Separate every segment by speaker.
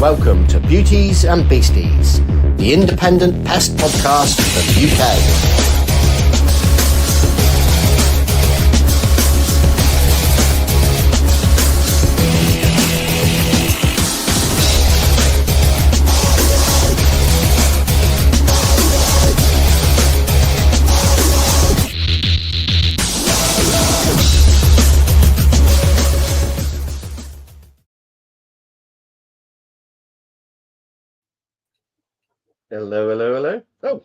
Speaker 1: Welcome to Beauties and Beasties, the independent pest podcast from the UK.
Speaker 2: Hello, hello, hello. Oh,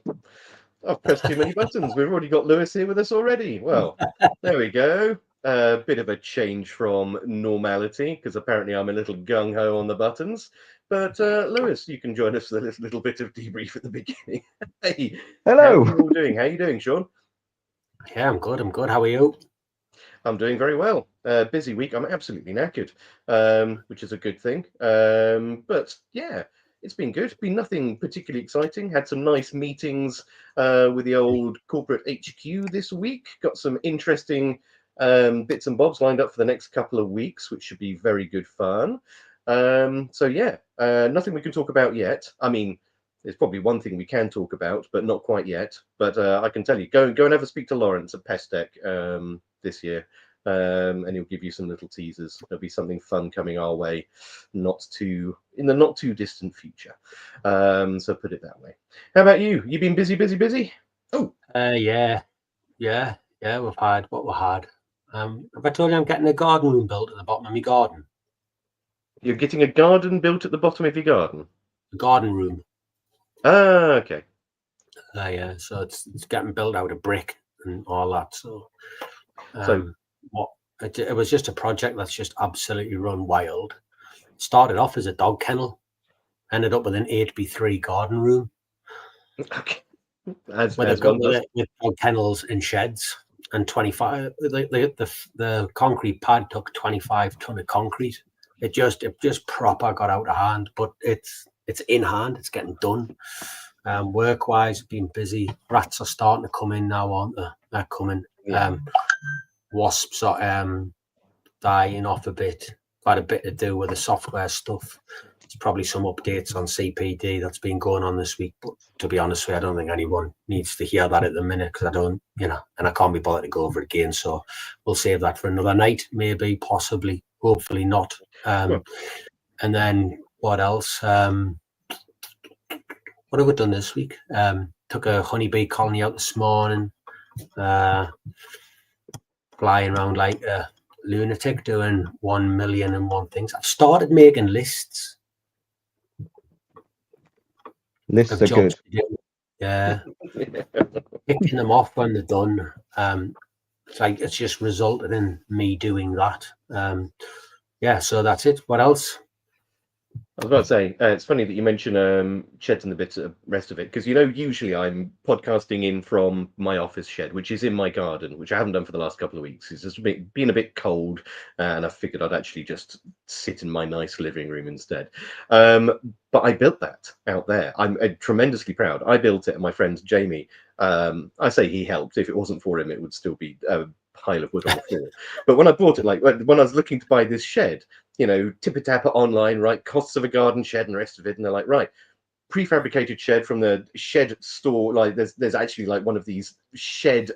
Speaker 2: I've pressed too many buttons. We've already got Lewis here with us already. Well, there we go. A bit of a change from normality, because apparently I'm a little gung-ho on the buttons. But Lewis, you can join us for this little bit of debrief at the beginning. Hey,
Speaker 3: hello.
Speaker 2: How are you all doing? How are you doing, Sean?
Speaker 4: Yeah, I'm good. How are you?
Speaker 2: I'm doing very well. Busy week. I'm absolutely knackered, which is a good thing. But yeah, it's been good. Been nothing particularly exciting. Had some nice meetings with the old corporate HQ this week. Got some interesting bits and bobs lined up for the next couple of weeks, which should be very good fun. So yeah, nothing we can talk about yet. I mean, there's probably one thing we can talk about, but not quite yet. But I can tell you, go and have a speak to Lawrence at Pestec this year, and he'll give you some little teasers. There'll be something fun coming our way, in the not too distant future. So put it that way. How about you? You been busy? Oh,
Speaker 4: yeah. We've had what we had. Have I told you I'm getting a garden room built at the bottom of my garden?
Speaker 2: You're getting a garden built at the bottom of your garden.
Speaker 4: A garden room.
Speaker 2: Ah, okay.
Speaker 4: Yeah. So it's getting built out of brick and all that. So, it was just a project that's just absolutely run wild. Started off as a dog kennel, ended up with an 8x3 garden room.
Speaker 2: Okay.
Speaker 4: With dog kennels and sheds, and 25. The concrete pad took 25 ton of concrete. It just proper got out of hand, but it's in hand. It's getting done. Work wise, been busy. Rats are starting to come in now, aren't they? They're coming. Yeah. Wasps are dying off a bit. Quite a bit to do with the software stuff. There's probably some updates on CPD that's been going on this week, but to be honest with you, I don't think anyone needs to hear that at the minute, because I don't, and I can't be bothered to go over it again. So we'll save that for another night, maybe, possibly, hopefully not. And then what else? What have we done this week? Took a honeybee colony out this morning, flying around like a lunatic doing 1,000,001 things. I've started making lists.
Speaker 3: Lists are good.
Speaker 4: Yeah. Picking them off when they're done. It's just resulted in me doing that. So that's it. What else?
Speaker 2: I was about to say, it's funny that you mention sheds and the bits of rest of it, because usually I'm podcasting in from my office shed, which is in my garden, which I haven't done for the last couple of weeks. It's just been a bit cold, and I figured I'd actually just sit in my nice living room instead. But I built that out there. I'm tremendously proud. I built it, and my friend Jamie, I say he helped. If it wasn't for him, it would still be a pile of wood on the floor. But when I bought it, like when I was looking to buy this shed, tipper-tapper online, right, costs of a garden shed and the rest of it, and they're like, right, prefabricated shed from the shed store, like there's actually like one of these shed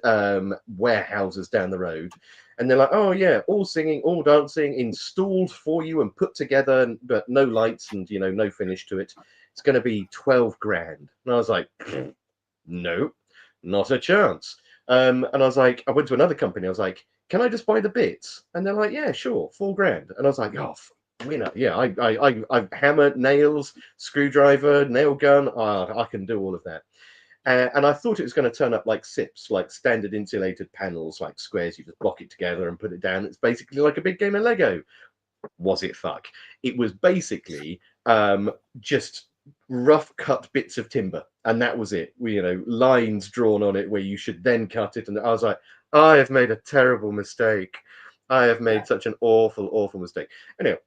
Speaker 2: warehouses down the road, and they're like, oh yeah, all singing, all dancing, installed for you and put together, but no lights and no finish to it. It's going to be 12 grand. And I was like, no, not a chance. And I was like, I went to another company. I was like, can I just buy the bits? And they're like, yeah, sure, 4 grand. And I was like, oh, winner. Yeah, I hammer, nails, screwdriver, nail gun. I can do all of that. And I thought it was going to turn up like SIPs, like standard insulated panels, like squares. You just block it together and put it down. It's basically like a big game of Lego. Was it fuck? It was basically just rough cut bits of timber, and that was it. Lines drawn on it where you should then cut it. And I was like, I have made a terrible mistake. I have made such an awful mistake. Anyway,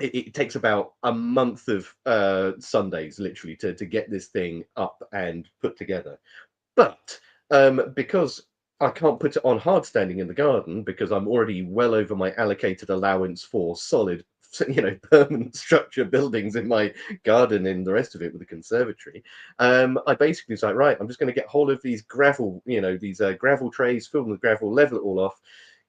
Speaker 2: it takes about a month of Sundays literally to get this thing up and put together. But because I can't put it on hard standing in the garden, because I'm already well over my allocated allowance for solid permanent structure buildings in my garden and the rest of it with a conservatory. I basically was like, right, I'm just going to get hold of these gravel, these gravel trays, fill them with gravel, level it all off,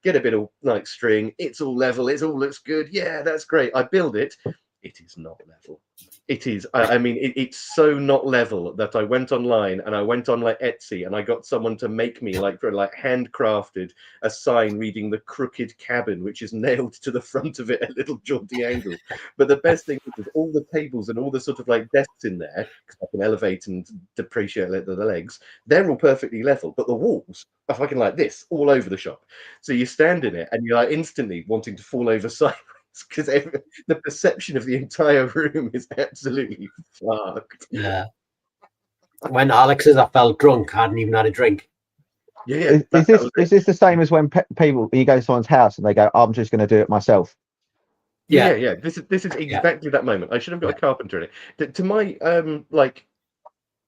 Speaker 2: get a bit of like string. It's all level. It all looks good. Yeah, that's great. I build it. It is not level. It is. I mean, it's so not level that I went online and I went on like Etsy and I got someone to make me like handcrafted a sign reading "The Crooked Cabin," which is nailed to the front of it at a little jaunty angle. But the best thing is all the tables and all the sort of like desks in there, because I can elevate and depreciate the legs, they're all perfectly level, but the walls are fucking like this all over the shop. So you stand in it and you're like instantly wanting to fall over sideways, because the perception of the entire room is absolutely fucked.
Speaker 4: Yeah. When Alex says I felt drunk, I hadn't even had a drink.
Speaker 2: Yeah.
Speaker 3: Is this the same as when you go to someone's house and they go, "I'm just going to do it myself"?
Speaker 2: Yeah. This is exactly that moment. I should have got a carpenter in it. To my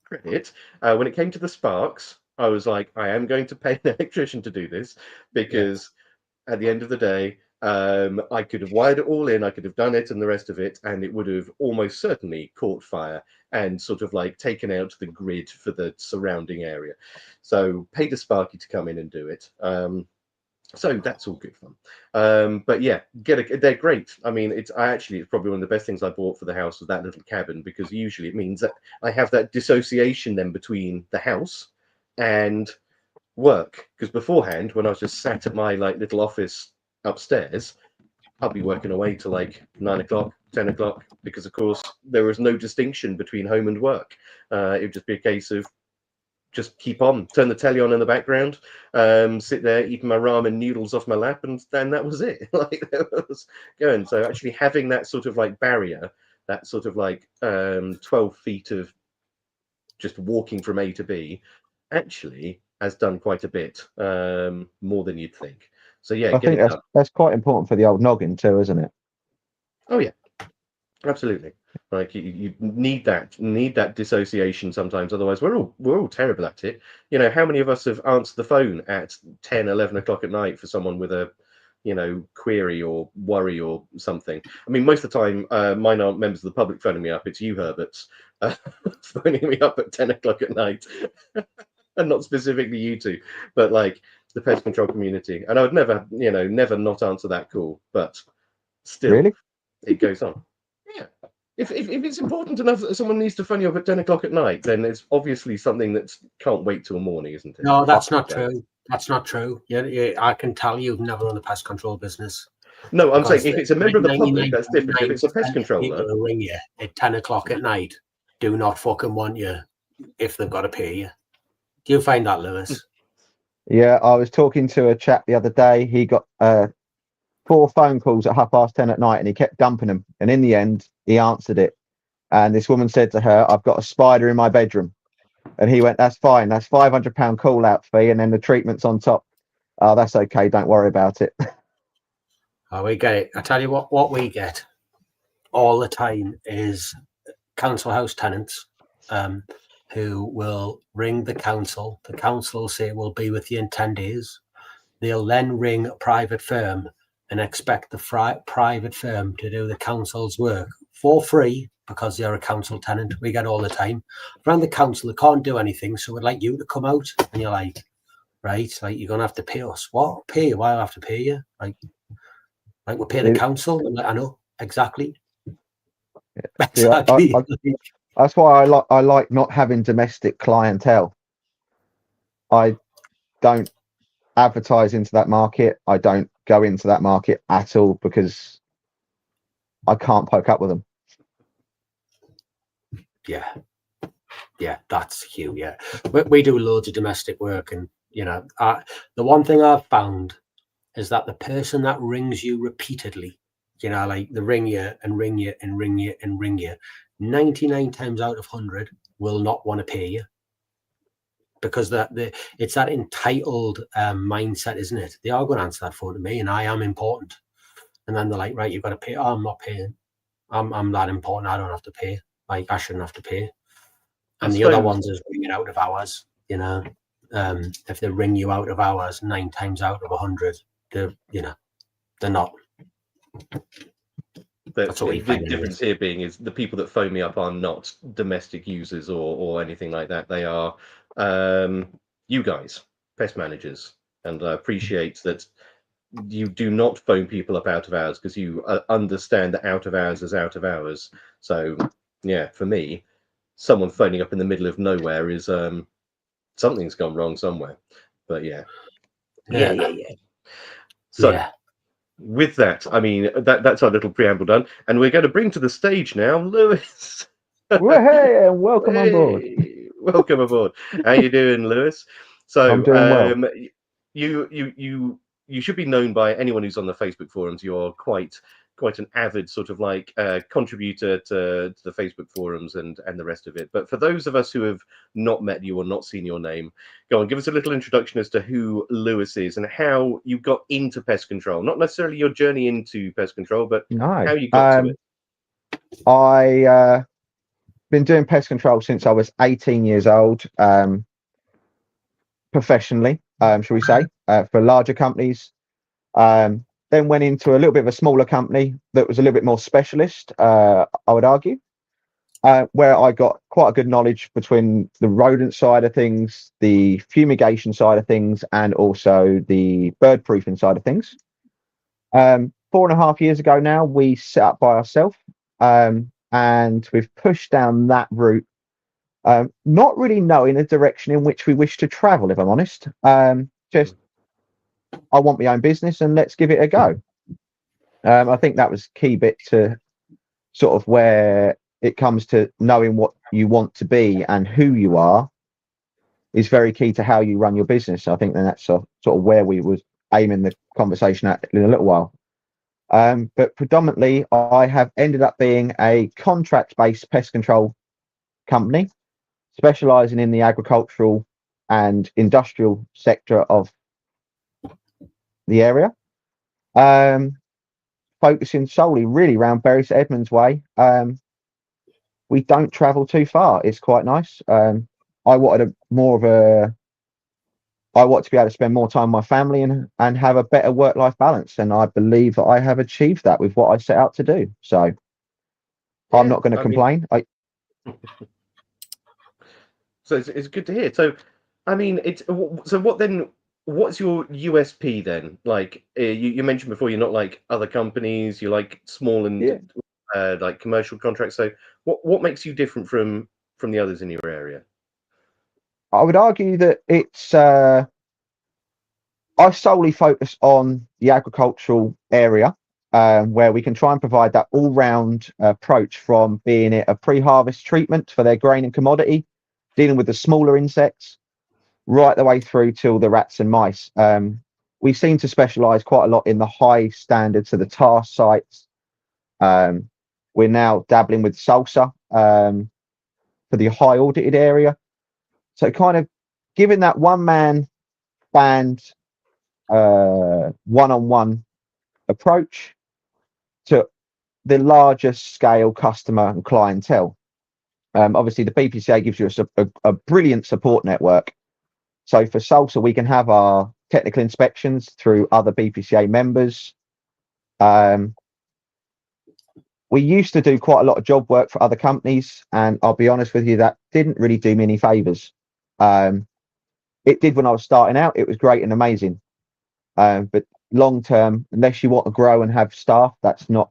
Speaker 2: credit, when it came to the sparks, I was like, I am going to pay an electrician to do this, because at the end of the day, I could have wired it all in, I could have done it and the rest of it, and it would have almost certainly caught fire and sort of like taken out the grid for the surrounding area. So paid a Sparky to come in and do it. So that's all good fun. But yeah, they're great. I mean, it's probably one of the best things I bought for the house was that little cabin, because usually it means that I have that dissociation then between the house and work. Because beforehand, when I was just sat at my like little office upstairs, I'll be working away to like 9 o'clock, 10 o'clock, because of course there was no distinction between home and work. It would just be a case of just keep on, turn the telly on in the background, sit there eating my ramen noodles off my lap, and then that was it. Like that was going. So actually having that sort of like barrier, that sort of like 12 feet of just walking from A to B, actually has done quite a bit, more than you'd think. So yeah,
Speaker 3: I think that's quite important for the old noggin too, isn't it?
Speaker 2: Oh yeah, absolutely. Like you need that dissociation sometimes, otherwise we're all terrible at it. How many of us have answered the phone at 10, 11 o'clock at night for someone with a query or worry or something? I mean, most of the time mine aren't members of the public phoning me up. It's you, Herberts, phoning me up at 10 o'clock at night. And not specifically you two, but like the pest control community. And I would never not answer that call, but still,
Speaker 3: Really?
Speaker 2: It goes on. Yeah. If it's important enough that someone needs to phone you up at 10 o'clock at night, then it's obviously something that can't wait till morning, isn't it?
Speaker 4: No, that's not true. That's not true. Yeah, I can tell you've never run a pest control business.
Speaker 2: No, I'm saying if it's a member of the public, that's different. If it's a pest controller,
Speaker 4: people who ring you at 10 o'clock at night do not fucking want you if they've got to pay you. Do you find that, Lewis?
Speaker 3: Yeah, I was talking to a chap the other day. He got 4 phone calls at 10:30 at night, and he kept dumping them. And in the end, he answered it. And this woman said to her, "I've got a spider in my bedroom." And he went, "That's fine. That's £500 call out fee, and then the treatment's on top." "Oh, that's okay. Don't worry about it."
Speaker 4: Oh, we get it. I tell you what we get all the time is council house tenants who will ring the council. The council will say we'll be with you in 10 days. They'll then ring a private firm and expect the private firm to do the council's work for free because they're a council tenant. We get all the time. Around the council, they can't do anything, so we'd like you to come out. And you're like, right, like you're going to have to pay us. What? Pay you? Why do I have to pay you? Like we'll pay the council. I'm like, I know, exactly.
Speaker 3: Yeah.
Speaker 4: Exactly.
Speaker 3: That's why I like not having domestic clientele. I don't advertise into that market. I don't go into that market at all because I can't poke up with them.
Speaker 4: Yeah, that's huge. Yeah, we do loads of domestic work, and the one thing I've found is that the person that rings you repeatedly, like they ring you and ring you and ring you and ring you, 99 times out of 100 will not want to pay you, because it's that entitled mindset, isn't it? They are going to answer that phone to me, and I am important. And then they're like, right, you've got to pay. Oh, I'm not paying. I'm that important. I don't have to pay. Like, I shouldn't have to pay. And the other ones is ringing out of hours. If they ring you out of hours, 9 times out of 100, they're not.
Speaker 2: But
Speaker 4: That's all we
Speaker 2: the
Speaker 4: find
Speaker 2: difference here being is the people that phone me up are not domestic users or anything like that. They are you guys, pest managers, and I appreciate that you do not phone people up out of hours because you understand that out of hours is out of hours. So yeah, for me, someone phoning up in the middle of nowhere is something's gone wrong somewhere. But yeah. So
Speaker 4: yeah.
Speaker 2: with that, I mean that's our little preamble done, and we're going to bring to the stage now Lewis.
Speaker 3: Well, hey, and welcome on board.
Speaker 2: Hey, welcome aboard. How you doing, Lewis? So
Speaker 3: I'm doing well.
Speaker 2: You should be known by anyone who's on the Facebook forums. You're quite an avid sort of like contributor to the Facebook forums and the rest of it. But for those of us who have not met you or not seen your name, go on, give us a little introduction as to who Lewis is and how you got into pest control. Not necessarily your journey into pest control, but
Speaker 3: No,
Speaker 2: how you got to it.
Speaker 3: I been doing pest control since I was 18 years old, professionally, shall we say, for larger companies. Then went into a little bit of a smaller company that was a little bit more specialist, I would argue, where I got quite a good knowledge between the rodent side of things, the fumigation side of things, and also the bird proofing side of things. 4.5 years ago now, we set up by ourselves, and we've pushed down that route, not really knowing the direction in which we wish to travel, if I'm honest. Just, I want my own business and let's give it a go. I think that was key bit to sort of where it comes to knowing what you want to be and who you are is very key to how you run your business. I think that's sort of where we was aiming the conversation at in a little while. But predominantly, I have ended up being a contract-based pest control company, specialising in the agricultural and industrial sector of the area, focusing solely really around Bury St Edmunds Way. We don't travel too far. It's quite nice. I wanted I want to be able to spend more time with my family and have a better work-life balance. And I believe that I have achieved that with what I set out to do. So I'm not going to complain.
Speaker 2: So it's good to hear. So, I mean, so what then? What's your USP then? Like you mentioned before, you're not like other companies. You like small and like commercial contracts. So what makes you different from the others in your area?
Speaker 3: I would argue that it's I solely focus on the agricultural area, where we can try and provide that all-round approach, from being it a pre-harvest treatment for their grain and commodity, dealing with the smaller insects, right the way through till the rats and mice. We seem to specialise quite a lot in the high standards of the tar sites. We're now dabbling with salsa for the high audited area. So kind of giving that one-man band one-on-one approach to the largest scale customer and clientele. Obviously, the BPCA gives you a brilliant support network. So for salsa, we can have our technical inspections through other BPCA members. We used to do quite a lot of job work for other companies, and I'll be honest with you, that didn't really do me any favors. It did when I was starting out. It was great and amazing. But long term, unless you want to grow and have staff, that's not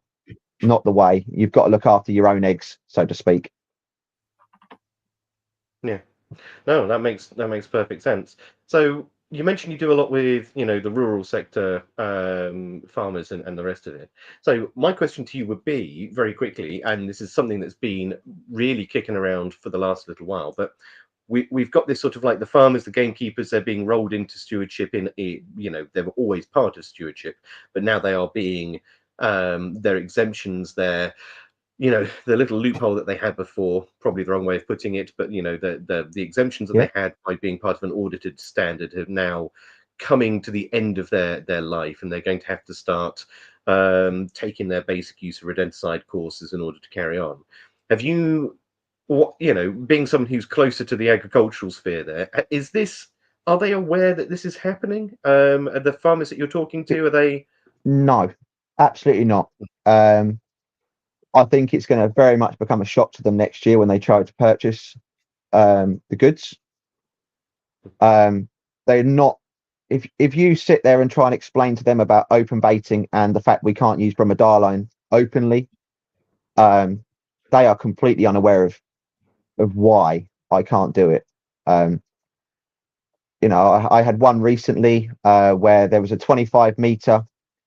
Speaker 3: the way. You've got to look after your own eggs, so to speak.
Speaker 2: Yeah, no, that makes perfect sense. So you mentioned you do a lot with the rural sector farmers and the rest of it. So my question to you would be very quickly, and this is something that's been really kicking around for the last little while, but we've got this sort of like the farmers, the gamekeepers, they're being rolled into stewardship they were always part of stewardship, but now they are being their exemptions, the little loophole that they had before, probably the wrong way of putting it, but the exemptions that they had by being part of an audited standard have now coming to the end of their life, and they're going to have to start taking their basic use of rodenticide courses in order to carry on. Have you, being someone who's closer to the agricultural sphere, are they aware that this is happening? Are the farmers that you're talking to, are they?
Speaker 3: No, absolutely not. I think it's going to very much become a shock to them next year when they try to purchase the goods. They're not. If you sit there and try and explain to them about open baiting and the fact we can't use bromadiolone openly, they are completely unaware of why I can't do it. You know, I had one recently where there was a 25-meter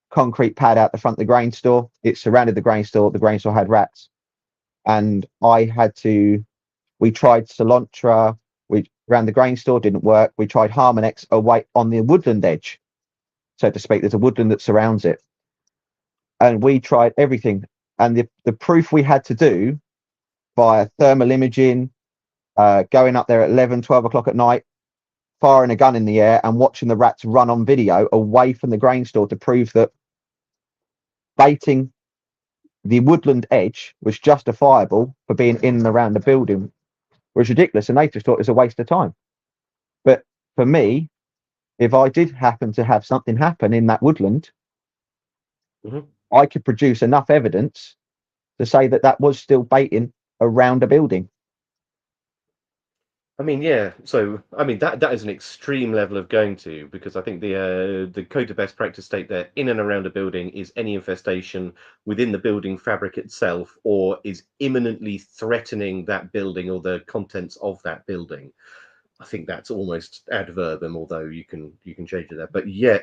Speaker 3: concrete pad out the front of the grain store. It surrounded the grain store. The grain store had rats, and we tried Cilantro. We around the grain store, didn't work. We tried Harmonex away on the woodland edge, so to speak. There's a woodland that surrounds it, and we tried everything. And the proof we had to do via thermal imaging, going up there at 11, 12 o'clock at night, firing a gun in the air and watching the rats run on video away from the grain store to prove that baiting the woodland edge was justifiable for being in and around the building was ridiculous, and they just thought it was a waste of time. But for me, if I did happen to have something happen in that woodland, I could produce enough evidence to say that that was still baiting around a building.
Speaker 2: I mean, yeah. So, I mean, that is an extreme level of going to, because I think the code of best practice state there, in and around a building, is any infestation within the building fabric itself, or is imminently threatening that building or the contents of that building. I think that's almost adverbum, although you can change it there. But yeah,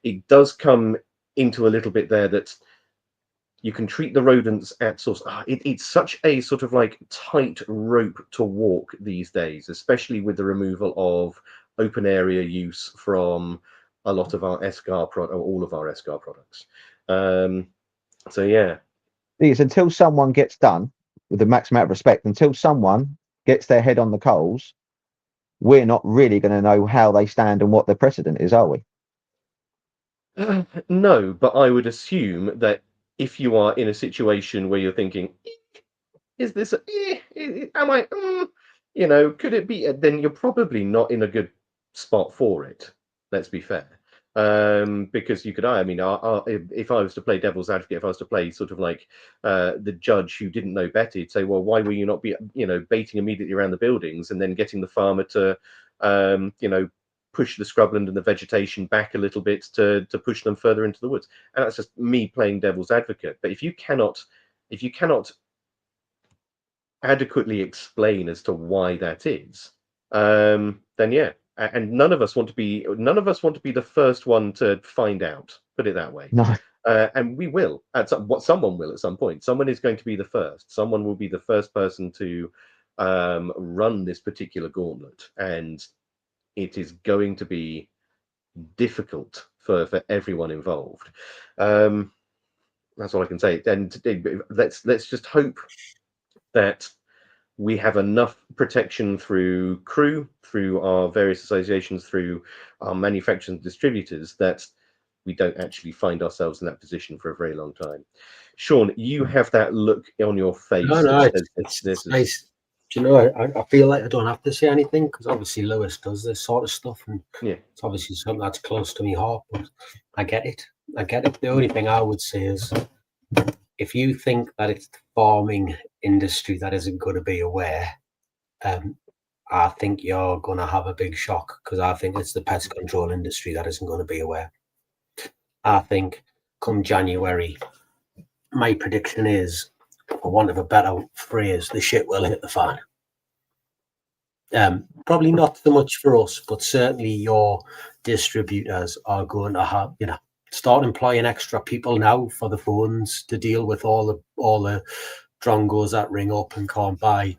Speaker 2: it does come into a little bit there that you can treat the rodents at source. It's such a sort of like tight rope to walk these days, especially with the removal of open area use from a lot of our SCAR or all of our SCAR products. So yeah,
Speaker 3: Because until someone gets done, with the maximum amount of respect, until someone gets their head on the coals, we're not really going to know how they stand and what the precedent is, are we?
Speaker 2: No, but I would assume that if you are in a situation where you're thinking, is this, am I, you know, could it be, then you're probably not in a good spot for it. Let's be fair. Because you could, I mean, if I was to play devil's advocate, if I was to play sort of like the judge who didn't know better, he'd say, well, why will you not be, you know, baiting immediately around the buildings and then getting the farmer to, you know, push the scrubland and the vegetation back a little bit to push them further into the woods. And that's just me playing devil's advocate. But if you cannot adequately explain as to why that is, then yeah. And none of us want to be the first one to find out. Put it that way.
Speaker 3: No.
Speaker 2: And we will someone will at some point. Someone is going to be the first. Someone will be the first person to run this particular gauntlet, and it is going to be difficult for everyone involved. That's all I can say. And let's just hope that we have enough protection through crew, through our various associations, through our manufacturers and distributors, that we don't actually find ourselves in that position for a very long time. Sean, you have that look on your face.
Speaker 4: No, it's nice. Do you know, I feel like I don't have to say anything, because obviously Lewis does this sort of stuff, and
Speaker 2: yeah,
Speaker 4: it's obviously something that's close to my heart, but I get it. The only thing I would say is, if you think that it's the farming industry that isn't going to be aware, I think you're going to have a big shock, because I think it's the pest control industry that isn't going to be aware. I think come January, my prediction is, for want of a better phrase, the shit will hit the fan. Probably not so much for us, but certainly your distributors are going to have, you know, start employing extra people now for the phones to deal with all the drongos that ring up and can't buy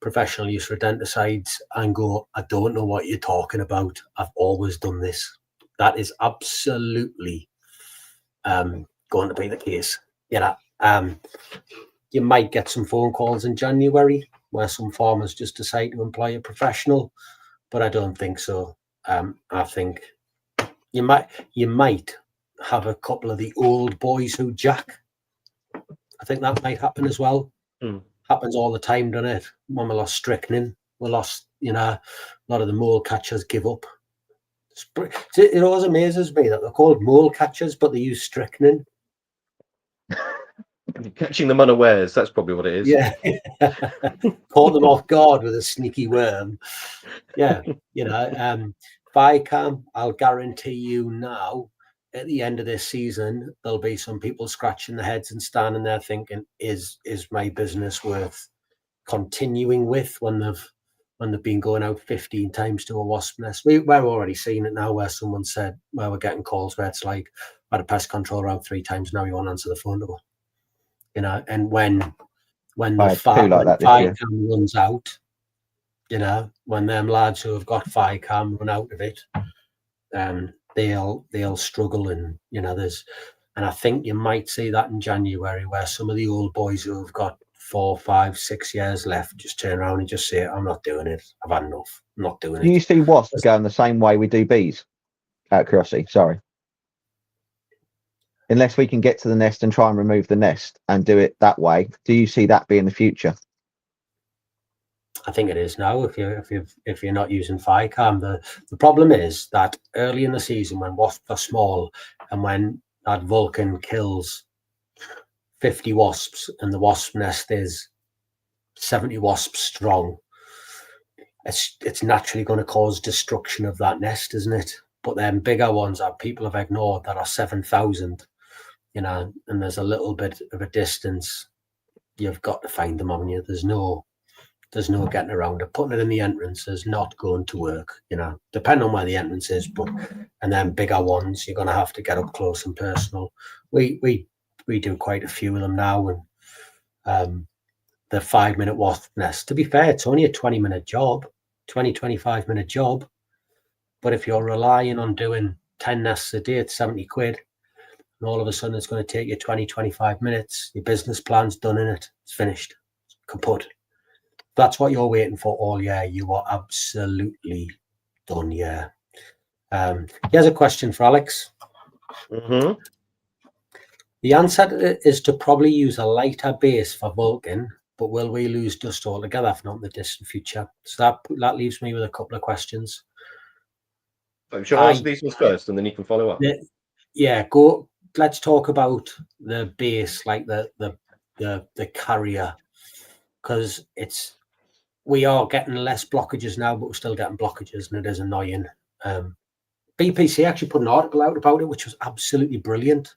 Speaker 4: professional use rodenticides and go, I don't know what you're talking about. I've always done this. That is absolutely going to be the case. You know, you might get some phone calls in January where some farmers just decide to employ a professional, but I don't think so. I think you might have a couple of the old boys who jack. I think that might happen as well. Happens all the time, doesn't it? When we lost strychnine, we lost, you know, a lot of the mole catchers give up. It always amazes me that they're called mole catchers, but they use strychnine.
Speaker 2: Catching them unawares, that's probably what it is.
Speaker 4: Yeah. Caught them off guard with a sneaky worm. Yeah, Vicam, I'll guarantee you now, at the end of this season, there'll be some people scratching their heads and standing there thinking, is my business worth continuing with when they've been going out 15 times to a wasp nest? We're already seeing it now, where someone said, where we're getting calls where it's like, I had a pest control around 3 times, now you won't answer the phone to her. And when the Vicam runs out, when them lads who have got Vicam run out of it, they'll struggle, and and I think you might see that in January, where some of the old boys who have got 4, 5, 6 years left just turn around and just say, I'm not doing it, I've had enough, I'm not doing it.
Speaker 3: Do you see wasps going the same way we do bees? Out of curiosity, sorry. Unless we can get to the nest and try and remove the nest and do it that way, do you see that being the future?
Speaker 4: I think it is now. If you're not using Vicam, the problem is that early in the season, when wasps are small, and when that Vulcan kills 50 wasps and the wasp nest is 70 wasps strong, it's naturally going to cause destruction of that nest, isn't it? But then bigger ones that people have ignored, that are 7,000, and there's a little bit of a distance, you've got to find them, haven't you? There's no getting around it. Putting it in the entrance is not going to work, depending on where the entrance is. And then bigger ones, you're going to have to get up close and personal. We do quite a few of them now, and the 5-minute wasp nest, to be fair, it's only a 20-minute job, 25-minute job. But if you're relying on doing 10 nests a day at 70 quid, and all of a sudden it's going to take you 20-25 minutes, your business plan's done in it, it's finished, it's kaput. That's what you're waiting for all year, you are absolutely done. Here's a question for Alex.
Speaker 2: Mm-hmm.
Speaker 4: The answer is to probably use a lighter base for Vulcan, but will we lose dust altogether if not in the distant future? So that leaves me with a couple of questions.
Speaker 2: Shall I answer these ones first, and then you can follow up?
Speaker 4: Yeah, go. Let's talk about the base, like the carrier, because we are getting less blockages now, but we're still getting blockages, and it is annoying. BPC actually put an article out about it, which was absolutely brilliant.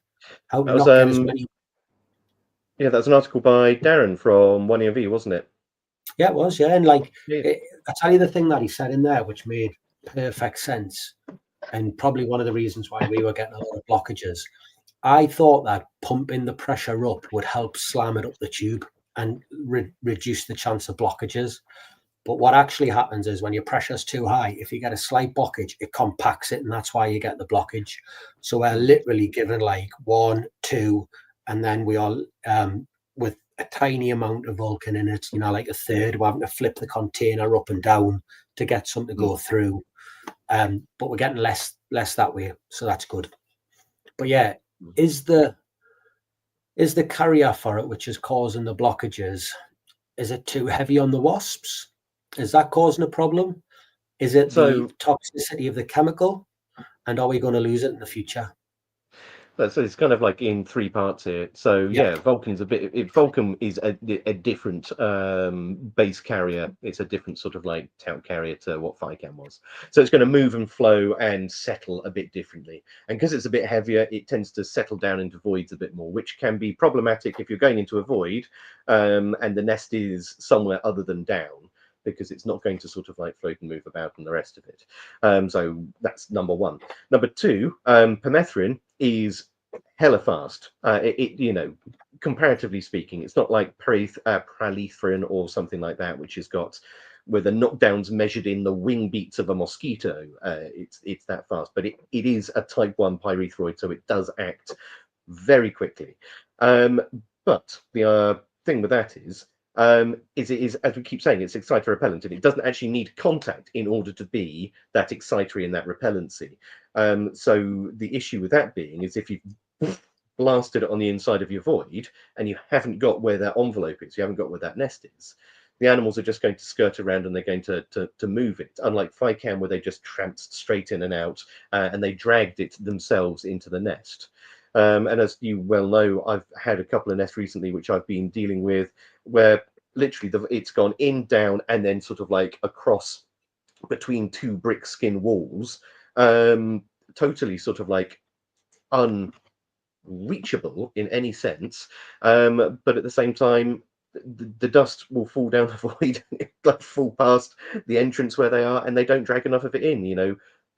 Speaker 4: How to not get as many.
Speaker 2: Yeah, that was an article by Darren from 1EMV, wasn't it?
Speaker 4: Yeah, it was. Yeah, and I tell you the thing that he said in there, which made perfect sense, and probably one of the reasons why we were getting a lot of blockages. I thought that pumping the pressure up would help slam it up the tube and reduce the chance of blockages. But what actually happens is when your pressure's too high, if you get a slight blockage, it compacts it, and that's why you get the blockage. So we're literally given like 1, 2, and then we are with a tiny amount of Vulcan in it, like a third. We're having to flip the container up and down to get something to go through. But we're getting less that way, so that's good. But yeah, is the carrier for it, which is causing the blockages, is it too heavy on the wasps? Is that causing a problem? Is it the toxicity of the chemical? And are we going to lose it in the future?
Speaker 2: So it's kind of like in 3 parts here. So yeah, Vulcan's Vulcan is a different base carrier. It's a different sort of like tout carrier to what Vicam was. So it's going to move and flow and settle a bit differently. And because it's a bit heavier, it tends to settle down into voids a bit more, which can be problematic if you're going into a void and the nest is somewhere other than down, because it's not going to sort of like float and move about and the rest of it. So that's number 1. Number 2, permethrin is hella fast. Comparatively speaking, it's not like pralethrin or something like that, which has got where the knockdowns measured in the wing beats of a mosquito. It's that fast, but it is a type 1 pyrethroid, so it does act very quickly. But the thing with that is it is, as we keep saying, it's exciter repellent, and it doesn't actually need contact in order to be that excitory and that repellency. So the issue with that being is if you blasted it on the inside of your void and you haven't got where that envelope is, you haven't got where that nest is, the animals are just going to skirt around and they're going to move it. Unlike Vicam, where they just tramped straight in and out and they dragged it themselves into the nest. And as you well know, I've had a couple of nests recently which I've been dealing with, where literally it's gone in, down, and then sort of like across between two brick skin walls, totally sort of like unreachable in any sense. But at the same time, the dust will fall down the void, like fall past the entrance where they are, and they don't drag enough of it in, to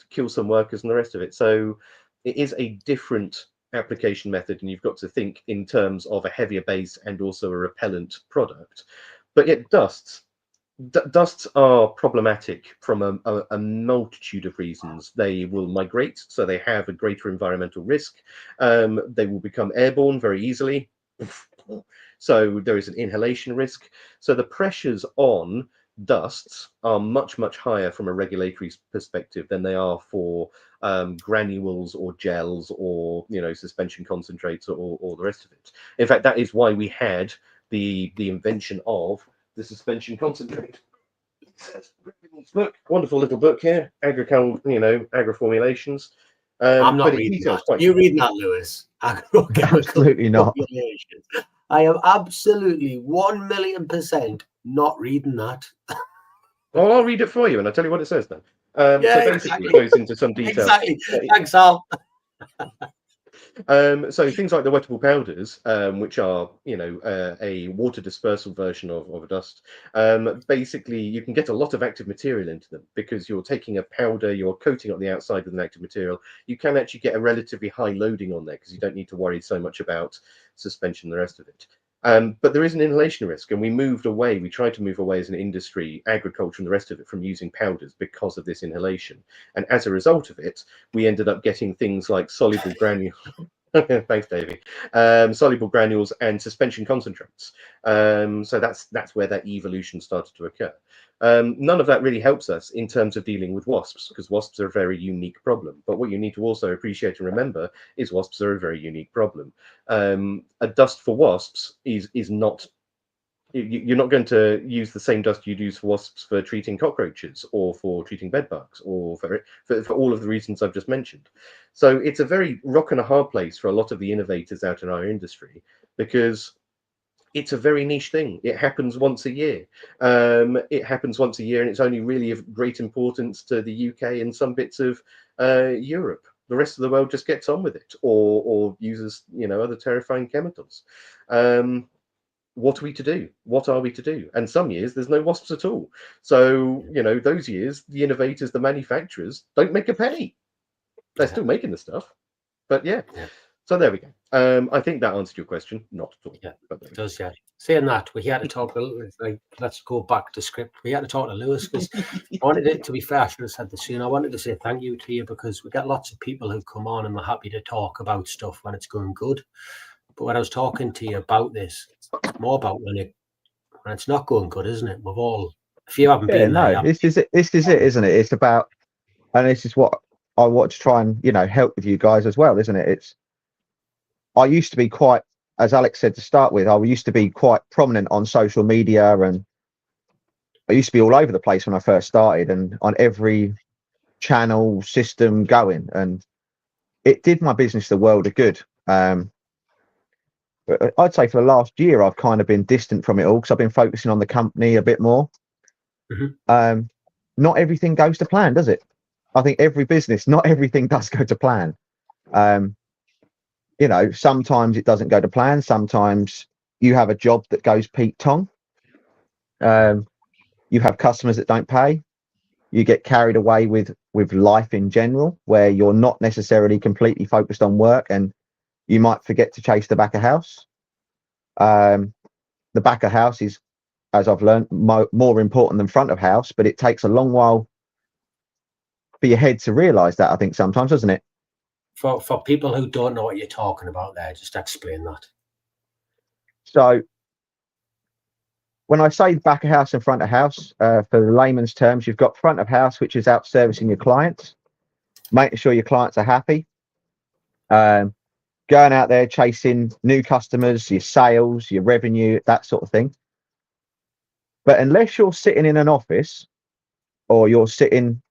Speaker 2: kill some workers and the rest of it. So it is a different application method, and you've got to think in terms of a heavier base and also a repellent product. But yet dusts are problematic from a multitude of reasons. They will migrate, so they have a greater environmental risk. They will become airborne very easily. So there is an inhalation risk. So the pressures on dusts are much, much higher from a regulatory perspective than they are for granules or gels or suspension concentrates or the rest of it. In fact, that is why we had the invention of the suspension concentrate. Book, wonderful little book here, agri-formulations.
Speaker 4: I'm not reading that. You reading that, Lewis?
Speaker 3: Absolutely not.
Speaker 4: I am absolutely 1,000,000% not reading that.
Speaker 2: Well, I'll read it for you, and I'll tell you what it says then. So basically, it goes into some detail.
Speaker 4: Exactly. Thanks, Al.
Speaker 2: So things like the wettable powders, which are a water dispersal version of a dust, basically you can get a lot of active material into them because you're taking a powder, you're coating on the outside with an active material. You can actually get a relatively high loading on there because you don't need to worry so much about suspension and the rest of it. But there is an inhalation risk, and we tried to move away as an industry, agriculture and the rest of it, from using powders because of this inhalation. And as a result of it, we ended up getting things like soluble granules. Thanks, Davey. Soluble granules and suspension concentrates. So that's where that evolution started to occur. None of that really helps us in terms of dealing with wasps, because wasps are a very unique problem. But what you need to also appreciate and remember is wasps are a very unique problem. A dust for wasps is not. You're not going to use the same dust you'd use for wasps for treating cockroaches or for treating bedbugs or for all of the reasons I've just mentioned. So it's a very rock and a hard place for a lot of the innovators out in our industry, because it's a very niche thing. It happens once a year. And it's only really of great importance to the UK and some bits of Europe. The rest of the world just gets on with it or uses other terrifying chemicals. What are we to do? What are we to do? And some years there's no wasps at all. So, those years, the innovators, the manufacturers don't make a penny. They're still making the stuff. But yeah. So there we go. I think that answered your question. Not at all.
Speaker 4: Yeah, it does, yeah. Saying that, we had to talk a little, let's go back to script. We had to talk to Lewis because I wanted it to be fair. I should have said this soon. I wanted to say thank you to you because we get lots of people who come on and they're happy to talk about stuff when it's going good. But when I was talking to you about this, it's more about when it's not going good, isn't it? If you haven't been there.
Speaker 3: This is it, isn't it? It's about, and this is what I want to try and, help with you guys as well, isn't it? I used to be quite, as Alex said to start with, I used to be quite prominent on social media, and I used to be all over the place when I first started and on every channel system going, and it did my business the world of good. But I'd say for the last year, I've kind of been distant from it all because I've been focusing on the company a bit more. Mm-hmm. Not everything goes to plan, does it? I think every business, not everything does go to plan. Sometimes it doesn't go to plan. Sometimes you have a job that goes Pete Tong. You have customers that don't pay. You get carried away with life in general, where you're not necessarily completely focused on work, and you might forget to chase the back of house. The back of house is, as I've learned, more important than front of house, but it takes a long while for your head to realise that, I think, sometimes, doesn't it?
Speaker 4: For people who don't know what you're talking about there, just explain that.
Speaker 3: So when I say back of house and front of house, for the layman's terms, you've got front of house, which is out servicing your clients, making sure your clients are happy, going out there chasing new customers, your sales, your revenue, that sort of thing. But unless you're sitting in an office or you're sitting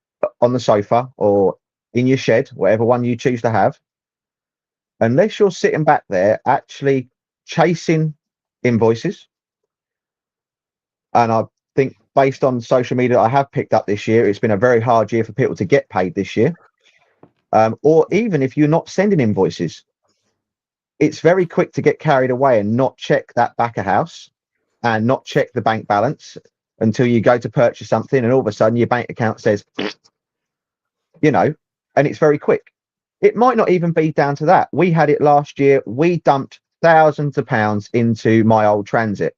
Speaker 3: on the sofa or in your shed, whatever one you choose to have, unless you're sitting back there actually chasing invoices, and I think based on social media I have picked up this year, it's been a very hard year for people to get paid this year. Or even if you're not sending invoices, it's very quick to get carried away and not check that back of house and not check the bank balance until you go to purchase something, and all of a sudden your bank account says, you know, and it's very quick. It might not even be down to that. We had it last year. We dumped thousands of pounds into my old transit.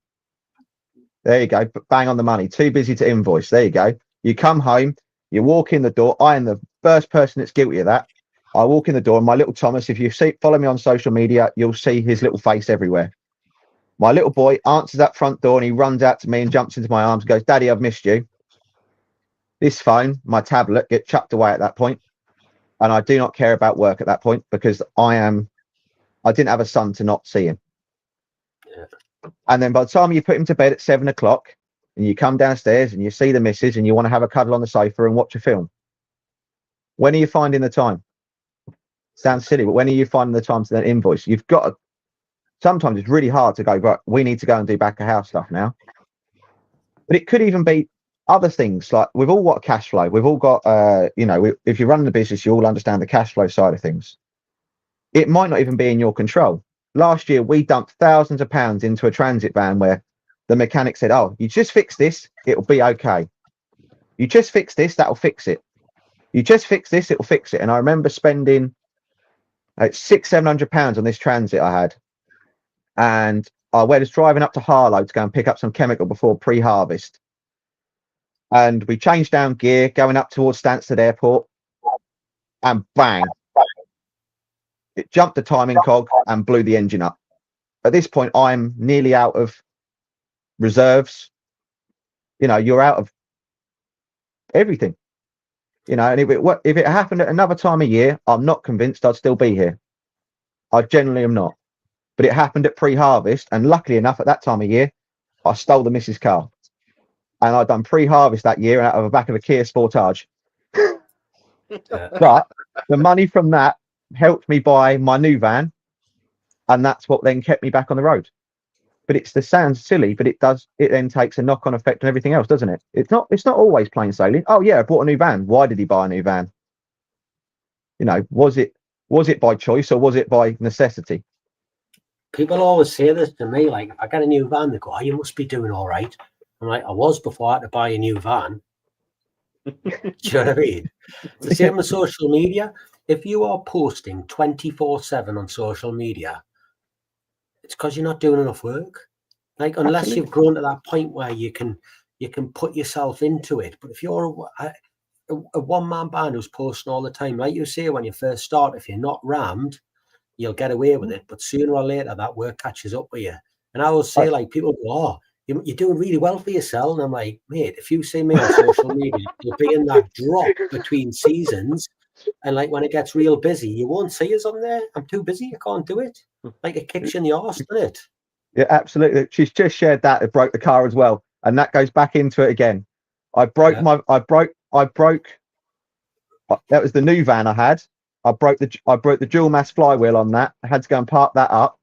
Speaker 3: There you go. Bang on the money. Too busy to invoice. There you go. You come home, you walk in the door. I am the first person that's guilty of that. I walk in the door and my little Thomas, if you follow me on social media, you'll see his little face everywhere. My little boy answers that front door and he runs out to me and jumps into my arms and goes, "Daddy, I've missed you." This phone, my tablet, get chucked away at that point. And I do not care about work at that point because I didn't have a son to not see him. Yeah. And then by the time you put him to bed at 7 o'clock and you come downstairs and you see the missus and you want to have a cuddle on the sofa and watch a film, when are you finding the time? Sounds silly, but when are you finding the time to then invoice? You've got to, sometimes it's really hard to go, right, we need to go and do back of house stuff now. But it could even be other things, like we've all got cash flow. We've all got, if you're running the business, you all understand the cash flow side of things. It might not even be in your control. Last year, we dumped thousands of pounds into a transit van where the mechanic said, "Oh, you just fix this, it'll be okay. You just fix this, that'll fix it. You just fix this, it'll fix it." And I remember spending like £600-700 on this transit I had. And I was driving up to Harlow to go and pick up some chemical before pre-harvest. And we changed down gear going up towards Stansted Airport, and bang, it jumped the timing cog and blew the engine up. At this point, I'm nearly out of reserves. You know, you're out of everything. You know, and if it happened at another time of year, I'm not convinced I'd still be here. I generally am not. But it happened at pre-harvest, and luckily enough, at that time of year, I stole the missus' car. And I'd done pre-harvest that year out of the back of a Kia Sportage. But the money from that helped me buy my new van, and that's what then kept me back on the road. But sounds silly, but it then takes a knock-on effect on everything else, doesn't it? It's not always plain sailing. Oh yeah, I bought a new van. Why did he buy a new van? You know, was it by choice or was it by necessity?
Speaker 4: People always say this to me, like, I got a new van, they go, "Oh, you must be doing all right." I'm like, I was before I had to buy a new van. Do you know what I mean? It's the same with social media. If you are posting 24/7 on social media, it's because you're not doing enough work. Like, unless Absolutely. You've grown to that point where you can put yourself into it. But if you're a one-man band who's posting all the time, like you say, when you first start, if you're not rammed, you'll get away with it. But sooner or later, that work catches up with you. And I always say, like, people go, "Oh, you're doing really well for yourself." And I'm like, mate, if you see me on social media, you'll be in that drop between seasons. And like when it gets real busy, you won't see us on there. I'm too busy. I can't do it. Like, it kicks you in the arse, doesn't it?
Speaker 3: Yeah, absolutely. She's just shared that. It broke the car as well. And that goes back into it again. I broke, that was the new van I had. I broke the dual mass flywheel on that. I had to go and park that up.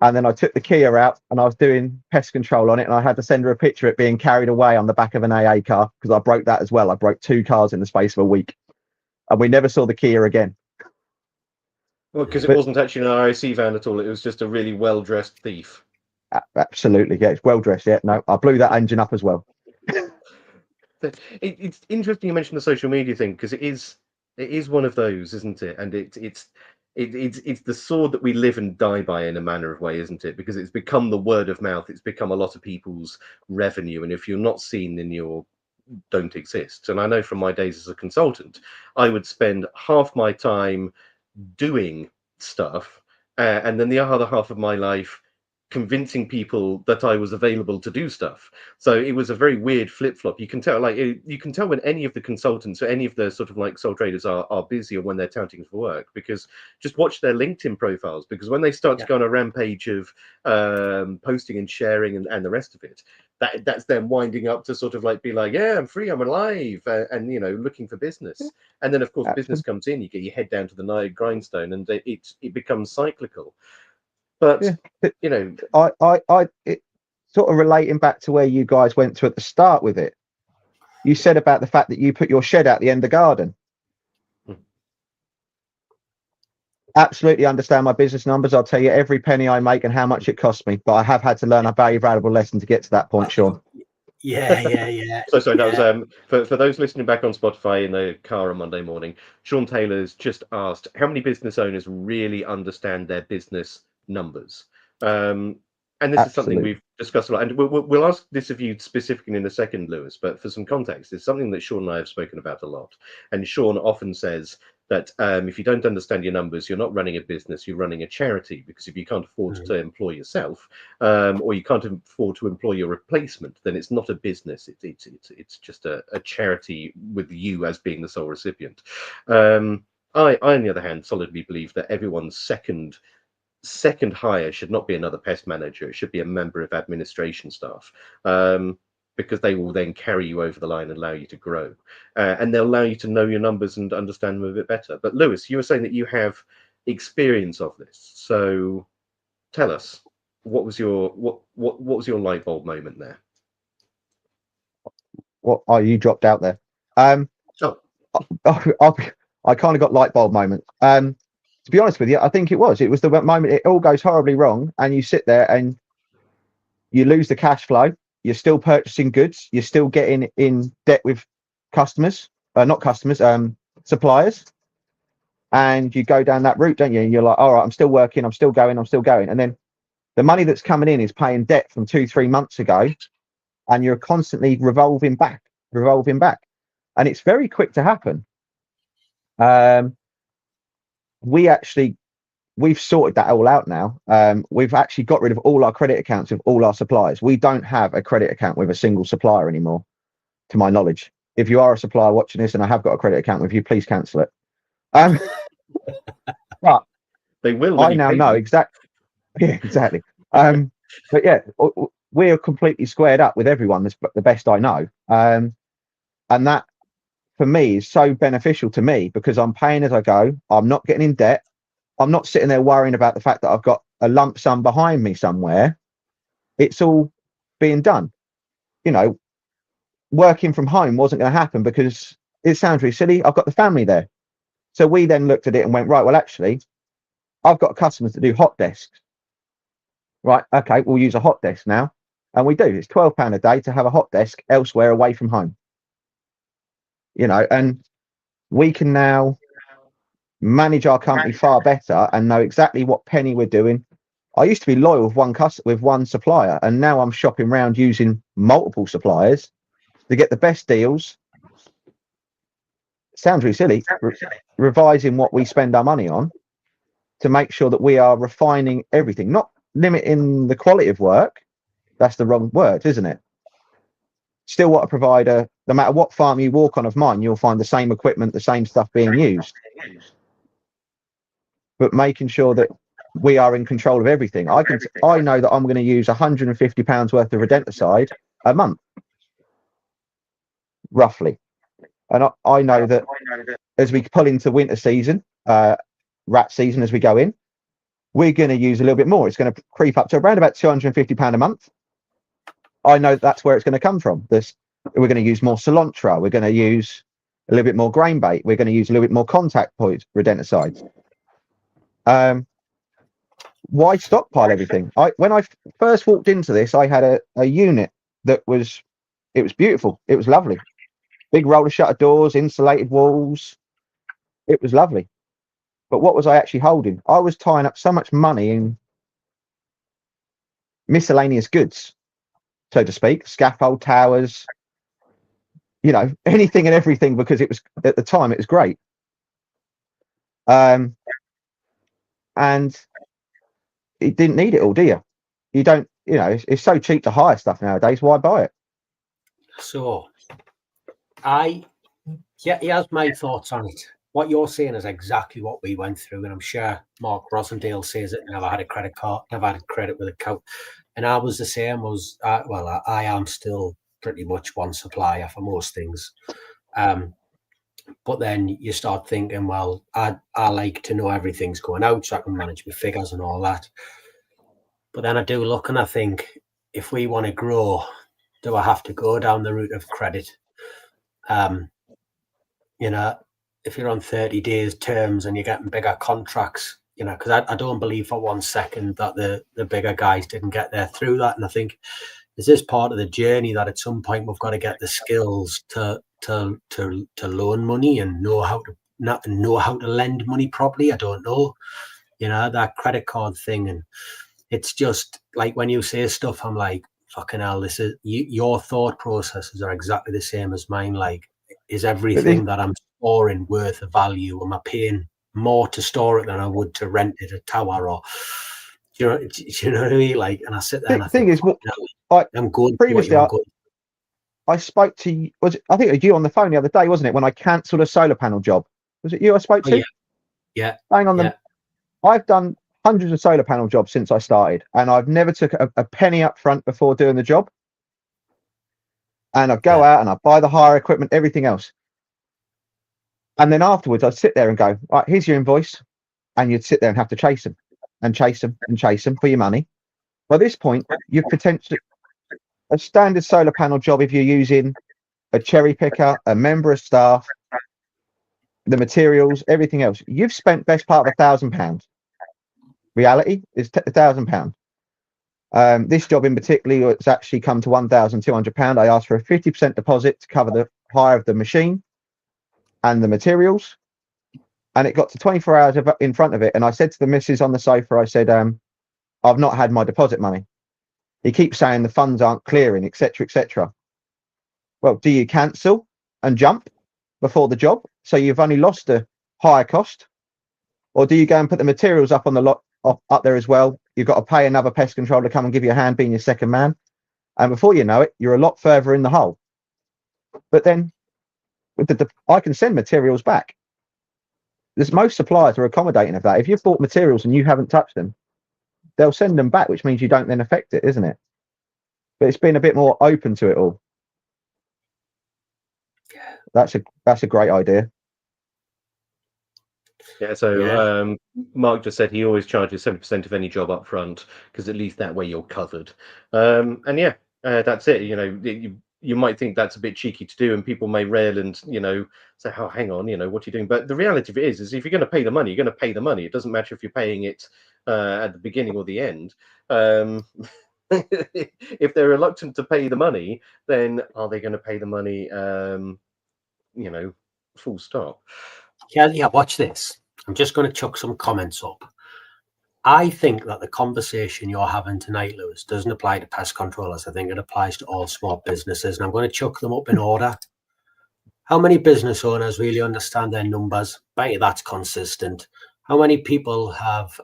Speaker 3: And then I took the Kia out and I was doing pest control on it. And I had to send her a picture of it being carried away on the back of an AA car because I broke that as well. I broke 2 cars in the space of a week. And we never saw the Kia again.
Speaker 2: Well, because it wasn't actually an RAC van at all. It was just a really well-dressed thief.
Speaker 3: Absolutely. Yeah, it's well-dressed. Yeah, no, I blew that engine up as well.
Speaker 2: It's interesting you mentioned the social media thing because it is one of those, isn't it? And it's the sword that we live and die by in a manner of way, isn't it? Because it's become the word of mouth. It's become a lot of people's revenue. And if you're not seen, then you don't exist. And I know from my days as a consultant, I would spend half my time doing stuff and then the other half of my life convincing people that I was available to do stuff. So it was a very weird flip-flop. You can tell, like, you can tell when any of the consultants or any of the sort of like sole traders are busy or when they're touting for work, because just watch their LinkedIn profiles, because when they start to go on a rampage of posting and sharing and the rest of it, that's them winding up to sort of like be like, yeah, I'm free, I'm alive, and you know, looking for business. And then of course business comes in, you get your head down to the grindstone, and it becomes cyclical. But you know,
Speaker 3: it sort of relating back to where you guys went to at the start with it. You said about the fact that you put your shed out the end of the garden. Absolutely understand my business numbers. I'll tell you every penny I make and how much it costs me. But I have had to learn a very valuable lesson to get to that point, Sean.
Speaker 4: Yeah.
Speaker 2: So sorry, that was for those listening back on Spotify in the car on Monday morning. Sean Taylor's just asked how many business owners really understand their business numbers. And this is something we've discussed a lot, and we'll ask this of you specifically in a second, Lewis. But for some context, it's something that Sean and I have spoken about a lot. And Sean often says that if you don't understand your numbers, you're not running a business, you're running a charity. Because if you can't afford to employ yourself, or you can't afford to employ your replacement, then it's not a business. It's just a charity with you as being the sole recipient. I, on the other hand, solidly believe that everyone's second hire should not be another pest manager. It should be a member of administration staff, because they will then carry you over the line and allow you to grow, and they'll allow you to know your numbers and understand them a bit better. But Lewis, you were saying that you have experience of this, so tell us, what was your light bulb moment there?
Speaker 3: What? Oh, you dropped out there. I kind of got light bulb moments. To be honest with you, I think it was the moment it all goes horribly wrong, and you sit there and you lose the cash flow. You're still purchasing goods. You're still getting in debt with customers, suppliers, and you go down that route, don't you? And you're like, all right, I'm still working, I'm still going, and then the money that's coming in is paying debt from 2-3 months ago, and you're constantly revolving back, and it's very quick to happen. We've sorted that all out now. We've actually got rid of all our credit accounts with all our suppliers. We don't have a credit account with a single supplier anymore, to my knowledge. If you are a supplier watching this and I have got a credit account with you, please cancel it. But
Speaker 2: they will.
Speaker 3: I now know exactly. Yeah, exactly. But yeah, we're completely squared up with everyone. That's the best I know. And that, for me, is so beneficial to me because I'm paying as I go. I'm not getting in debt. I'm not sitting there worrying about the fact that I've got a lump sum behind me somewhere. It's all being done. You know, working from home wasn't going to happen because it sounds really silly. I've got the family there. So we then looked at it and went, right, well, actually, I've got customers that do hot desks. Right, okay, we'll use a hot desk now. And we do. It's £12 a day to have a hot desk elsewhere away from home. You know, and we can now manage our company far better and know exactly what penny we're doing. I used to be loyal with one supplier, and now I'm shopping around using multiple suppliers to get the best deals. Sounds really silly. Revising what we spend our money on to make sure that we are refining everything, not limiting the quality of work. That's the wrong word, isn't it? Still what a provider, no matter what farm you walk on of mine, you'll find the same equipment, the same stuff being used. But making sure that we are in control of everything. I know that I'm going to use £150 worth of rodenticide a month, roughly. And I know that as we pull into winter season, rat season, as we go in, we're going to use a little bit more. It's going to creep up to around about £250 a month. I know that's where it's going to come from. We're going to use more cilantro. We're going to use a little bit more grain bait. We're going to use a little bit more contact point rodenticides. Why stockpile everything? When I first walked into this, I had a unit that was beautiful. It was lovely. Big roller shutter doors, insulated walls. It was lovely. But what was I actually holding? I was tying up so much money in miscellaneous goods, so to speak, scaffold, towers, you know, anything and everything, because it was, at the time, it was great. And you didn't need it all, do you? You don't, you know, it's so cheap to hire stuff nowadays. Why buy it?
Speaker 4: So, here's my thoughts on it. What you're saying is exactly what we went through, and I'm sure Mark Rosendale says it. Never had a credit card, never had a credit with a And I was the same. I am still pretty much one supplier for most things. But then you start thinking, well, I like to know everything's going out so I can manage my figures and all that. But then I do look and I think, if we want to grow, do I have to go down the route of credit? You know, if you're on 30 days terms and you're getting bigger contracts, you know, because I don't believe for 1 second that the bigger guys didn't get there through that. And I think, is this part of the journey that at some point we've got to get the skills to loan money and know how to lend money properly? I don't know, you know, that credit card thing. And it's just like, when you say stuff, I'm like, fucking hell, this is your thought processes are exactly the same as mine. Like, is everything that I'm storing worth of value? Am I paying more to store it than I would to rent it a tower? Or do you know what I mean? Like, and I sit there and I think, I'm good.
Speaker 3: Previously, I spoke to, I think it was you on the phone the other day, wasn't it? When I cancelled a solar panel job, was it you I spoke to?
Speaker 4: Yeah.
Speaker 3: Hang on, I've done hundreds of solar panel jobs since I started, and I've never took a penny up front before doing the job. And I go out and I buy the hire equipment, everything else. And then afterwards, I'd sit there and go, right, here's your invoice. And you'd sit there and have to chase them and chase them and chase them for your money. By this point, you've potentially, a standard solar panel job, if you're using a cherry picker, a member of staff, the materials, everything else, you've spent best part of £1,000. Reality is £1,000. This job in particular, it's actually come to £1,200. I asked for a 50% deposit to cover the hire of the machine and the materials, and it got to 24 hours in front of it. And I said to the missus on the sofa, I said, I've not had my deposit money. He keeps saying the funds aren't clearing, etc., etc. Well, do you cancel and jump before the job, so you've only lost the higher cost, or do you go and put the materials up on the lot up there as well? You've got to pay another pest control to come and give you a hand being your second man, and before you know it, you're a lot further in the hole. But then with I can send materials back. There's most suppliers are accommodating of that. If you've bought materials and you haven't touched them, they'll send them back, which means you don't then affect it, isn't it? But it's been a bit more open to it all. That's a great idea.
Speaker 2: Yeah, so Mark just said he always charges 7% of any job up front, because at least that way you're covered. And yeah, that's it. You know, you might think that's a bit cheeky to do, and people may rail and, you know, say, oh, hang on, you know, what are you doing? But the reality of it is if you're going to pay the money, you're going to pay the money. It doesn't matter if you're paying it at the beginning or the end. If they're reluctant to pay the money, then are they going to pay the money, you know, full stop?
Speaker 4: Yeah, watch this. I'm just going to chuck some comments up. I think that the conversation you're having tonight, Lewis, doesn't apply to pest controllers. I think it applies to all small businesses, and I'm going to chuck them up in order. How many business owners really understand their numbers? Bet you that's consistent. How many people have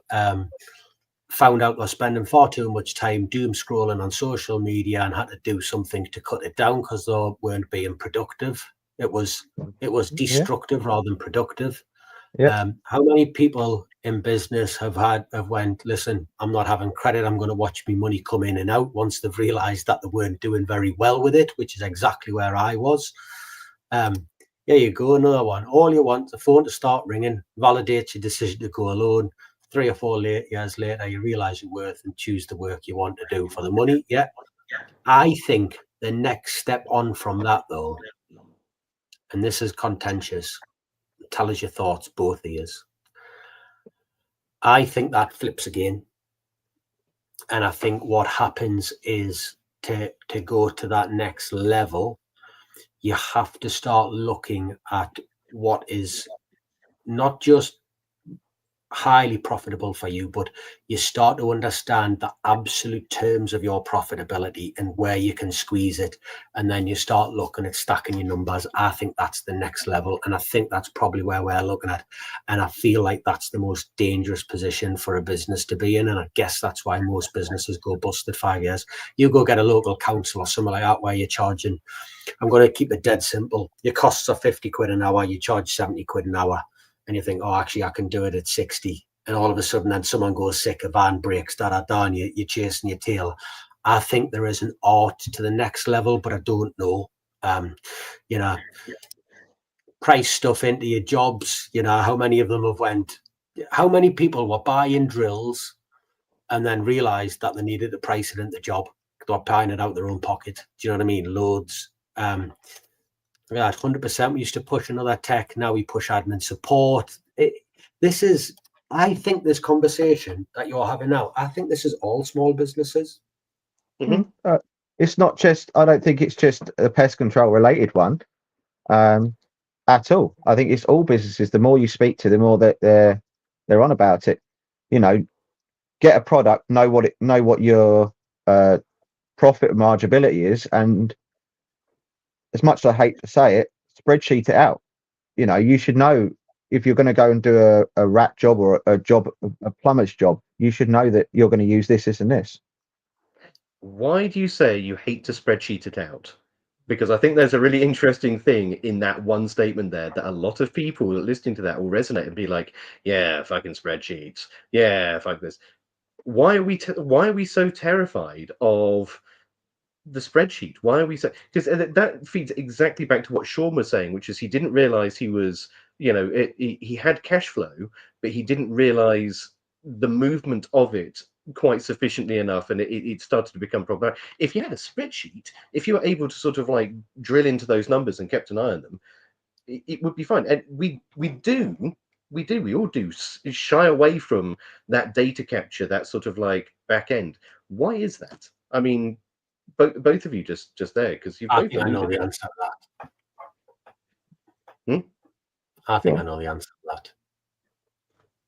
Speaker 4: found out they're spending far too much time doom scrolling on social media and had to do something to cut it down because they weren't being productive? It was destructive rather than productive. How many people in business have went, listen, I'm not having credit, I'm going to watch my money come in and out, once they've realized that they weren't doing very well with it, which is exactly where I was. There you go, another one. All you want, the phone to start ringing, validates your decision to go alone. 3 or 4 years later, you realize your worth and choose the work you want to do for the money. Yeah. I think the next step on from that, though, and this is contentious, tell us your thoughts, both of you. I think that flips again. And I think what happens is to go to that next level, you have to start looking at what is not just highly profitable for you, but you start to understand the absolute terms of your profitability and where you can squeeze it, and then you start looking at stacking your numbers. I think that's the next level, and I think that's probably where we're looking at, and I feel like that's the most dangerous position for a business to be in, and I guess that's why most businesses go bust at 5 years. You go get a local council or something like that where you're charging, I'm going to keep it dead simple, your costs are 50 quid an hour, you charge 70 quid an hour, and you think, oh, actually, I can do it at 60. and all of a sudden then someone goes sick, a van breaks, and you're chasing your tail. I think there is an art to the next level, but I don't know. You know, price stuff into your jobs. You know, how many of them have went? How many people were buying drills and then realised that they needed to price it into the job? They were buying it out of their own pocket. Do you know what I mean? Loads. Yeah, 100%. We used to push another tech. Now we push admin support. I think this conversation that you're having now, I think this is all small businesses.
Speaker 3: It's not just, I don't think it's just a pest control related one at all. I think it's all businesses. The more you speak to, the more that they're on about it. You know, get a product, know what your profit marginability is, and as much as I hate to say it, spreadsheet it out. You know, you should know if you're going to go and do a rat job or a plumber's job, you should know that you're going to use this, and this.
Speaker 2: Why do you say you hate to spreadsheet it out? Because I think there's a really interesting thing in that one statement there that a lot of people listening to that will resonate and be like, yeah, fucking spreadsheets. Yeah, fuck this. Why are we so terrified of the spreadsheet? Why are we so? Because that feeds exactly back to what Sean was saying, which is he didn't realize he was, you know, he had cash flow, but he didn't realize the movement of it quite sufficiently enough, and it started to become problematic. If you had a spreadsheet, if you were able to sort of like drill into those numbers and kept an eye on them, it would be fine. And we all do shy away from that data capture, that sort of like back end. Why is that? I mean, both of you just there, because you both.
Speaker 4: I think I know the answer to that. I think I know the answer to that.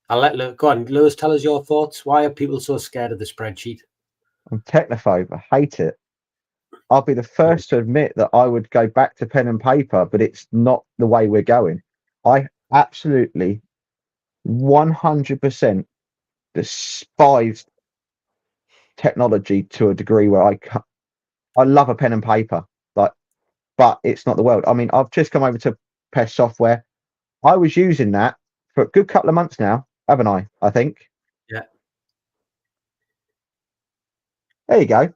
Speaker 4: I'll let go on. Lewis, tell us your thoughts. Why are people so scared of the spreadsheet?
Speaker 3: I'm technophobe. I hate it. I'll be the first to admit that I would go back to pen and paper, but it's not the way we're going. I absolutely 100% despise technology to a degree where I love a pen and paper, but it's not the world. I mean, I've just come over to pest software. I was using that for a good couple of months now, haven't I? I think.
Speaker 4: Yeah.
Speaker 3: There you go.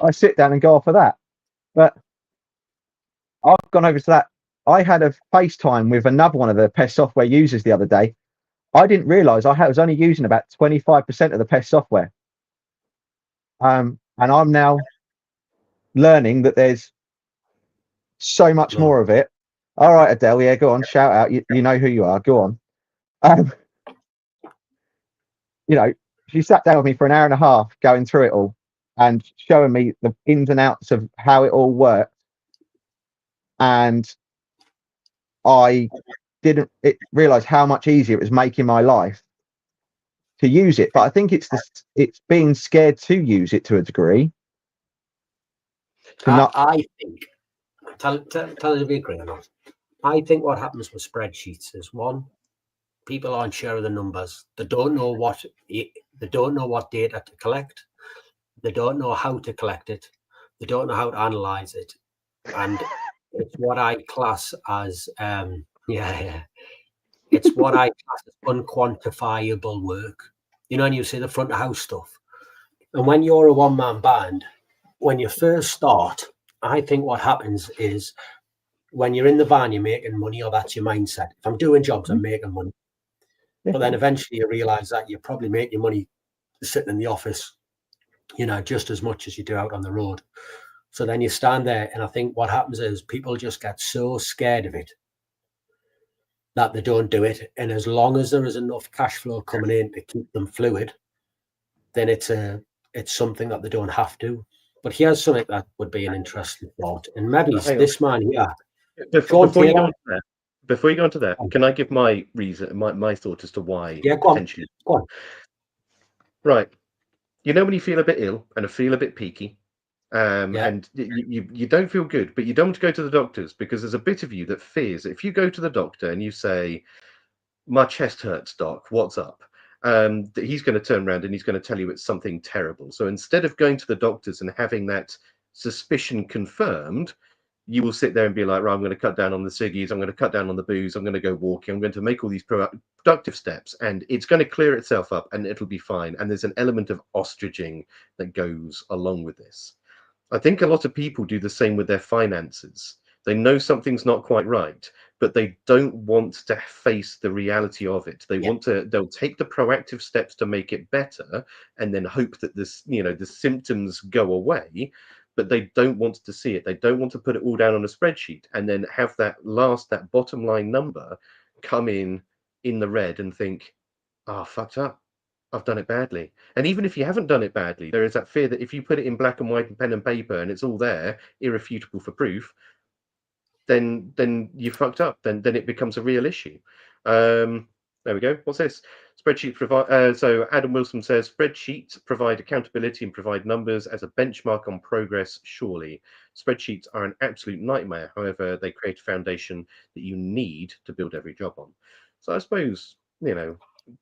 Speaker 3: I sit down and go off of that, but I've gone over to that. I had a FaceTime with another one of the pest software users the other day. I didn't realize I was only using about 25% of the pest software. And I'm now learning that there's so much more of it. All right, Adele, yeah, go on, shout out. You know who you are. Go on. You know, she sat down with me for an hour and a half going through it all and showing me the ins and outs of how it all worked. And I didn't realize how much easier it was making my life to use it. But I think it's being scared to use it to a degree.
Speaker 4: I think, tell us if you agree or not. I think what happens with spreadsheets is, one, people aren't sure of the numbers. They don't know what data to collect. They don't know how to collect it. They don't know how to analyze it. And it's what I class as it's what I class as unquantifiable work. You know, and you say the front of house stuff. And when you're a one-man band, when you first start, I think what happens is when you're in the van, you're making money, or that's your mindset. If I'm doing jobs, I'm making money. But then eventually you realize that you probably make your money sitting in the office, you know, just as much as you do out on the road. So then you stand there, and I think what happens is people just get so scared of it that they don't do it. And as long as there is enough cash flow coming in to keep them fluid, then it's something that they don't have to. But here's something that would be an interesting thought. And maybe this man here.
Speaker 2: Before you go on to that, can I give my reason, my thought as to why?
Speaker 4: Yeah, go on. Go on.
Speaker 2: Right. You know when you feel a bit ill and feel a bit peaky, and you don't feel good, but you don't want to go to the doctors because there's a bit of you that fears that if you go to the doctor and you say, my chest hurts, doc, what's up? That he's going to turn around and he's going to tell you it's something terrible. So instead of going to the doctors and having that suspicion confirmed, you will sit there and be like, right, I'm going to cut down on the ciggies, I'm going to cut down on the booze, I'm going to go walking, I'm going to make all these productive steps, and it's going to clear itself up and it'll be fine. And there's an element of ostriching that goes along with this. I think a lot of people do the same with their finances. They know something's not quite right, but they don't want to face the reality of it. They'll take the proactive steps to make it better and then hope that the symptoms go away, but they don't want to see it. They don't want to put it all down on a spreadsheet and then have that bottom line number come in the red and think, fucked up. I've done it badly. And even if you haven't done it badly, there is that fear that if you put it in black and white and pen and paper and it's all there, irrefutable for proof, then you fucked up. Then it becomes a real issue. There we go. What's this? Spreadsheet provide. So Adam Wilson says spreadsheets provide accountability and provide numbers as a benchmark on progress. Surely, spreadsheets are an absolute nightmare. However, they create a foundation that you need to build every job on. So I suppose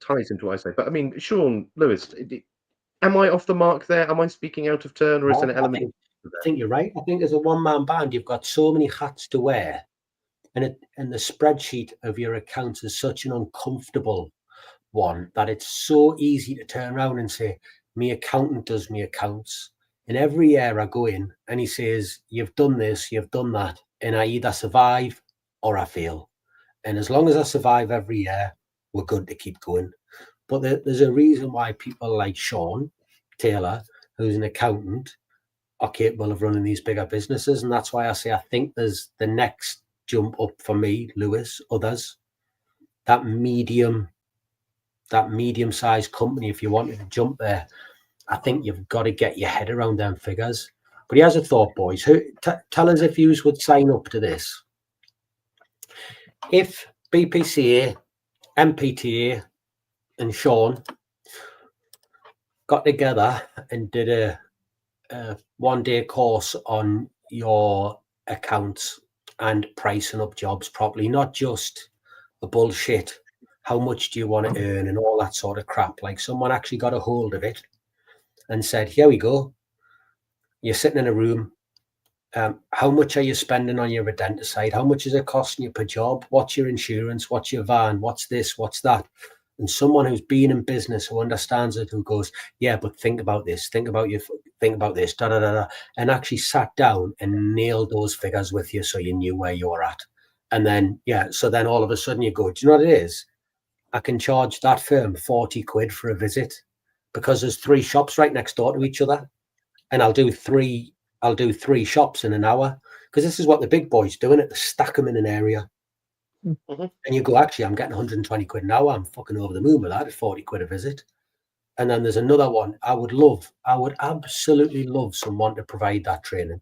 Speaker 2: ties into what I say. But I mean, Sean, Lewis, am I off the mark there? Am I speaking out of turn, or is there an element?
Speaker 4: I think you're right. I think as a one-man band, you've got so many hats to wear, and the spreadsheet of your accounts is such an uncomfortable one that it's so easy to turn around and say, "Me accountant does me accounts," and every year I go in and he says, "You've done this, you've done that," and I either survive or I fail. And as long as I survive every year, we're good to keep going. But there's a reason why people like Sean Taylor, who's an accountant, are capable of running these bigger businesses. And that's why I say I think there's the next jump up for me, Lewis, others, that medium-sized company. If you wanted to jump there, I think you've got to get your head around them figures. But here's a thought, boys. Tell us if you would sign up to this. If BPCA, MPTA, and Sean got together and did a one-day course on your accounts and pricing up jobs properly, not just the bullshit, how much do you want to earn and all that sort of crap. Like someone actually got a hold of it and said, here we go. You're sitting in a room. How much are you spending on your rodenticide? How much is it costing you per job? What's your insurance? What's your van? What's this? What's that? And someone who's been in business, who understands it, who goes, yeah, but think about this, think about this, da da da da, and actually sat down and nailed those figures with you, so you knew where you were at. And then, so then all of a sudden you go, do you know what it is? I can charge that firm 40 quid for a visit because there's 3 shops right next door to each other, and I'll do three shops in an hour, because this is what the big boys doing it. They stack them in an area. Mm-hmm. And you go, actually, I'm getting 120 quid an hour. I'm fucking over the moon with that at 40 quid a visit. And then there's another one. I would absolutely love someone to provide that training.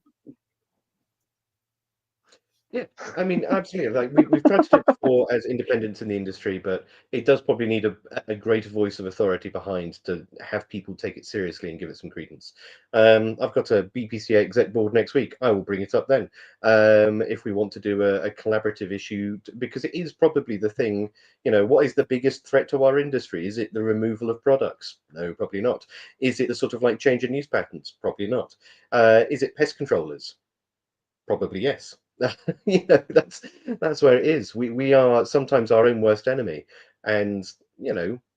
Speaker 2: Yeah, I mean, absolutely. Like we've tried to do it before as independents in the industry, but it does probably need a greater voice of authority behind to have people take it seriously and give it some credence. I've got a BPCA exec board next week. I will bring it up then. If we want to do a collaborative issue, because it is probably the thing, what is the biggest threat to our industry? Is it the removal of products? No, probably not. Is it the sort of like change in use patterns? Probably not. Is it pest controllers? Probably yes. That's where it is. We are sometimes our own worst enemy, and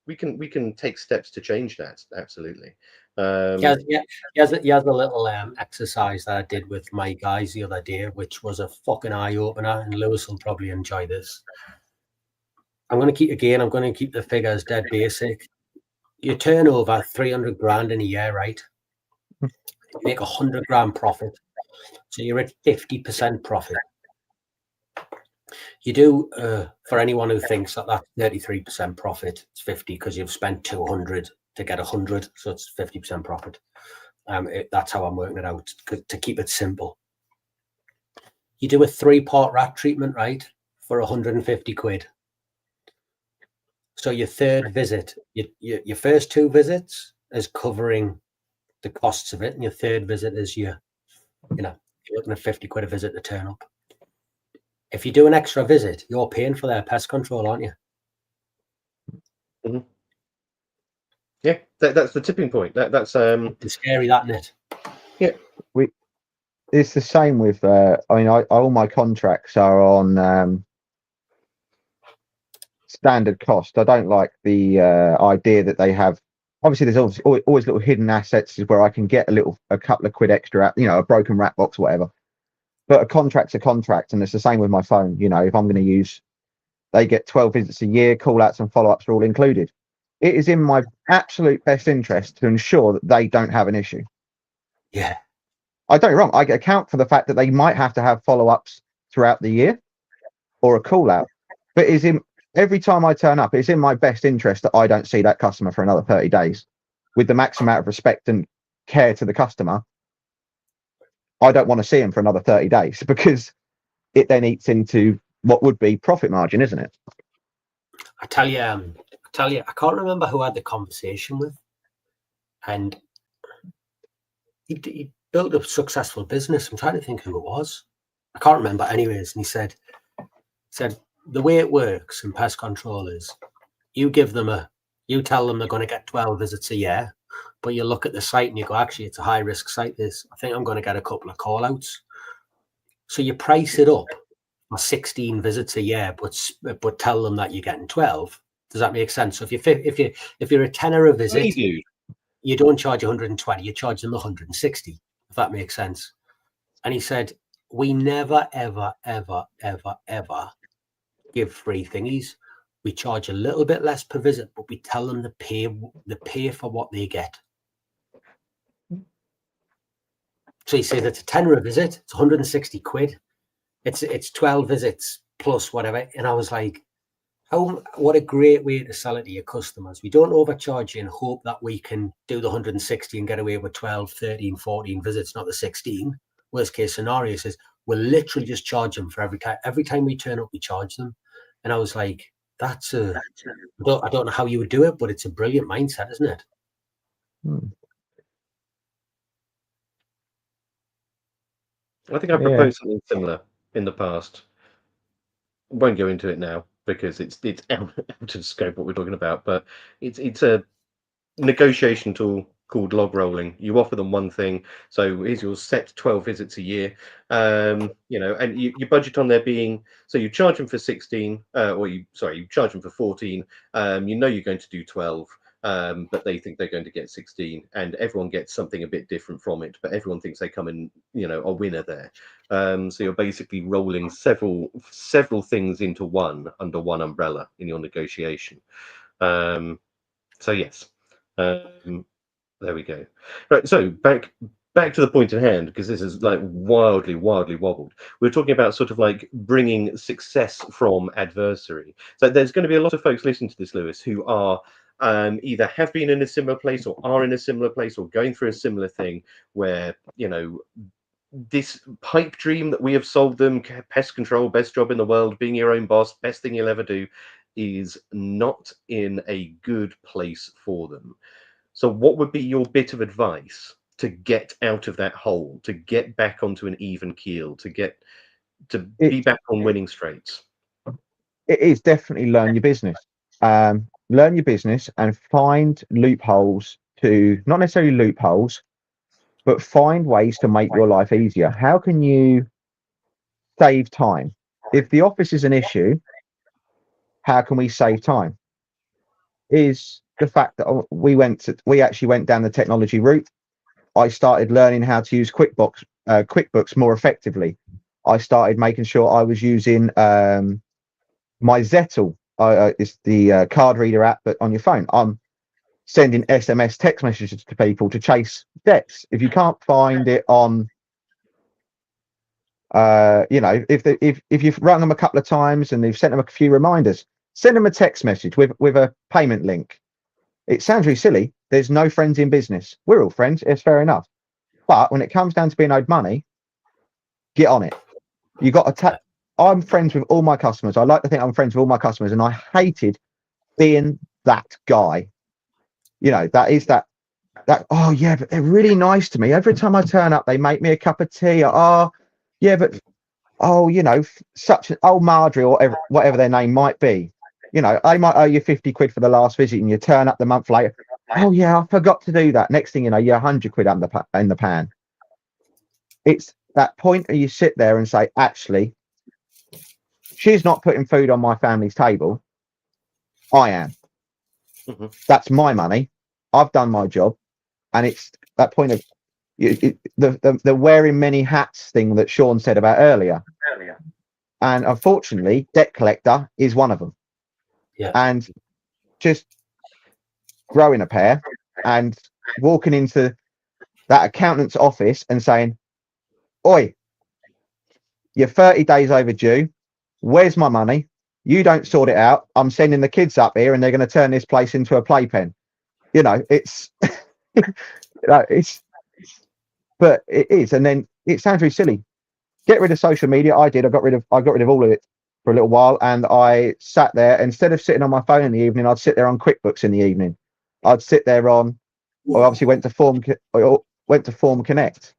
Speaker 2: we can take steps to change that. Absolutely.
Speaker 4: Here's a little exercise that I did with my guys the other day, which was a fucking eye opener, and Lewis will probably enjoy this. I'm going to keep the figures dead basic. You turn over 300 grand in a year, right? You make 100 grand profit. So you're at 50% profit. You do, for anyone who thinks that that's 33% profit, it's 50 because you've spent 200 to get 100. So it's 50% profit. That's how I'm working it out, to keep it simple. You do a 3-part rat treatment, right, for 150 quid. So your third visit, your first 2 visits is covering the costs of it, and your third visit is you're looking at 50 quid a visit to turn up. If you do an extra visit, you're paying for their pest control, aren't you?
Speaker 2: Mm-hmm. Yeah, that's the tipping point. That's
Speaker 4: it's scary, that, isn't it?
Speaker 2: Yeah,
Speaker 3: it's the same with. All my contracts are on standard cost. I don't like the idea that they have. Obviously, there's always little hidden assets where I can get a couple of quid extra out, a broken rat box or whatever. But a contract's a contract, and it's the same with my phone. If I'm going to use, they get 12 visits a year, call outs and follow ups are all included. It is in my absolute best interest to ensure that they don't have an issue.
Speaker 4: Yeah.
Speaker 3: I don't get wrong. I account for the fact that they might have to have follow ups throughout the year or a call out. But every time I turn up, it's in my best interest that I don't see that customer for another 30 days. With the max amount of respect and care to the customer, I don't want to see him for another 30 days because it then eats into what would be profit margin, isn't it?
Speaker 4: I tell you, I can't remember who I had the conversation with, and he built a successful business. I'm trying to think who it was. I can't remember anyways. And he said the way it works in pest control is you tell them they're going to get 12 visits a year, but you look at the site and you go, actually, it's a high risk site. I think I'm going to get a couple of call outs. So you price it up for 16 visits a year, but tell them that you're getting 12. Does that make sense? So if you're a tenner a visit, you don't charge 120, you charge them 160, if that makes sense. And he said, we never, ever, ever, ever, ever give free thingies. We charge a little bit less per visit, but we tell them to pay for what they get. So he said it's a tenner a visit, it's 160 quid. It's 12 visits plus whatever. And I was like, what a great way to sell it to your customers. We don't overcharge you and hope that we can do the 160 and get away with 12, 13, 14 visits, not the 16. Worst case scenario says we'll literally just charge them for every time we turn up, we charge them. And I was like, I don't know how you would do it, but it's a brilliant mindset, isn't it?
Speaker 2: I think I proposed something similar in the past. Won't go into it now because it's out of scope what we're talking about, but it's a negotiation tool called log rolling. You offer them one thing, so here's your set 12 visits a year, and you budget on there being, so you charge them for 16, you charge them for 14, you're going to do 12, but they think they're going to get 16, and everyone gets something a bit different from it, but everyone thinks they come in, a winner there. So you're basically rolling several things into one under one umbrella in your negotiation. So yes. There we go. Right, so back to the point at hand, because this is like wildly wobbled. We're talking about sort of like bringing success from adversary. So there's going to be a lot of folks listening to this, Lewis, who are either have been in a similar place or are in a similar place or going through a similar thing where, this pipe dream that we have sold them, pest control, best job in the world, being your own boss, best thing you'll ever do, is not in a good place for them. So what would be your bit of advice to get out of that hole, to get back onto an even keel, to be back on winning straights?
Speaker 3: It is definitely learn your business. Learn your business and find loopholes not necessarily loopholes, but find ways to make your life easier. How can you save time? If the office is an issue, how can we save time? Is the fact that we actually went down the technology route. I started learning how to use QuickBooks more effectively. I started making sure I was using my Zettel. It's the card reader app, but on your phone. I'm sending SMS text messages to people to chase debts. If you can't find it on, if you've rung them a couple of times and they've sent them a few reminders, send them a text message with a payment link. It sounds really silly. There's no friends in business. We're all friends. It's fair enough. But when it comes down to being owed money, get on it. You got to. I'm friends with all my customers. I like to think I'm friends with all my customers, and I hated being that guy. That. Oh yeah, but they're really nice to me. Every time I turn up, they make me a cup of tea. Such an old Marjorie or whatever their name might be. I might owe you 50 quid for the last visit and you turn up the month later. Oh yeah, I forgot to do that. Next thing you know, you're 100 quid in the pan. It's that point where you sit there and say, actually, she's not putting food on my family's table. I am.
Speaker 2: Mhm.
Speaker 3: That's my money. I've done my job. And it's that point of the wearing many hats thing that Sean said about earlier. And unfortunately, debt collector is one of them.
Speaker 4: Yeah.
Speaker 3: And just growing a pair and walking into that accountant's office and saying, oi, you're 30 days overdue. Where's my money? You don't sort it out. I'm sending the kids up here and they're going to turn this place into a playpen. You know, it's, but it is. And then it sounds really silly. Get rid of social media. I did. I got rid of all of it for a little while. And I sat there, instead of sitting on my phone in the evening, I'd sit there on QuickBooks in the evening. I'd sit there on, I obviously went to Form Connect.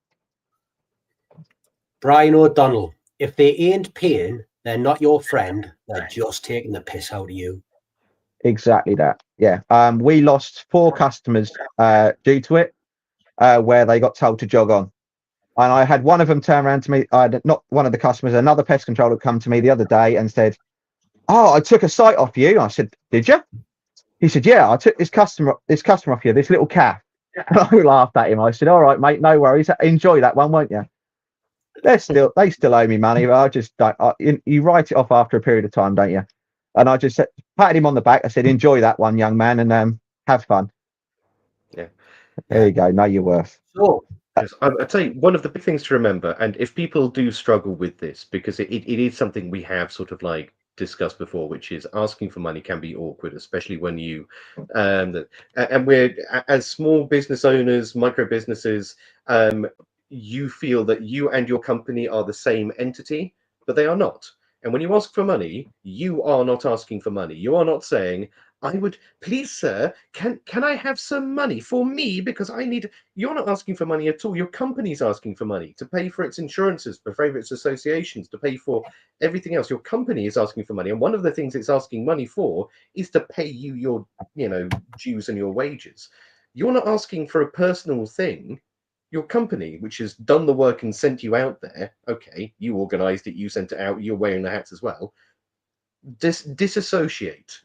Speaker 4: Brian O'Donnell, if they ain't paying, they're not your friend. They're just taking the piss out of you.
Speaker 3: Exactly that. Yeah. We lost 4 customers due to it, where they got told to jog on. And I had one of them turn around to me. Not one of the customers, another pest controller come to me the other day and said, "Oh, I took a site off you." I said, "Did you?" He said, "Yeah, I took this customer off you, this little calf." And I laughed at him. I said, "All right, mate, no worries. Enjoy that one, won't you?" They still owe me money, but I just don't. You write it off after a period of time, don't you? And I just patted him on the back. I said, "Enjoy that one, young man, and have fun."
Speaker 2: Yeah.
Speaker 3: There you go. Know your worth.
Speaker 4: So,
Speaker 2: Yes, I'd say one of the big things to remember, and if people do struggle with this, because it is something we have sort of like discussed before, which is asking for money can be awkward, especially when you, and we're as small business owners, micro businesses, you feel that you and your company are the same entity, but they are not. And when you ask for money, you are not asking for money. You are not saying, "I would, please, sir, can I have some money for me because I need." You're not asking for money at all. Your company's asking for money to pay for its insurances, to pay for its associations, to pay for everything else. Your company is asking for money, and one of the things it's asking money for is to pay you your, dues and your wages. You're not asking for a personal thing. Your company, which has done the work and sent you out there, okay, you organized it, you sent it out, you're wearing the hats as well. Disassociate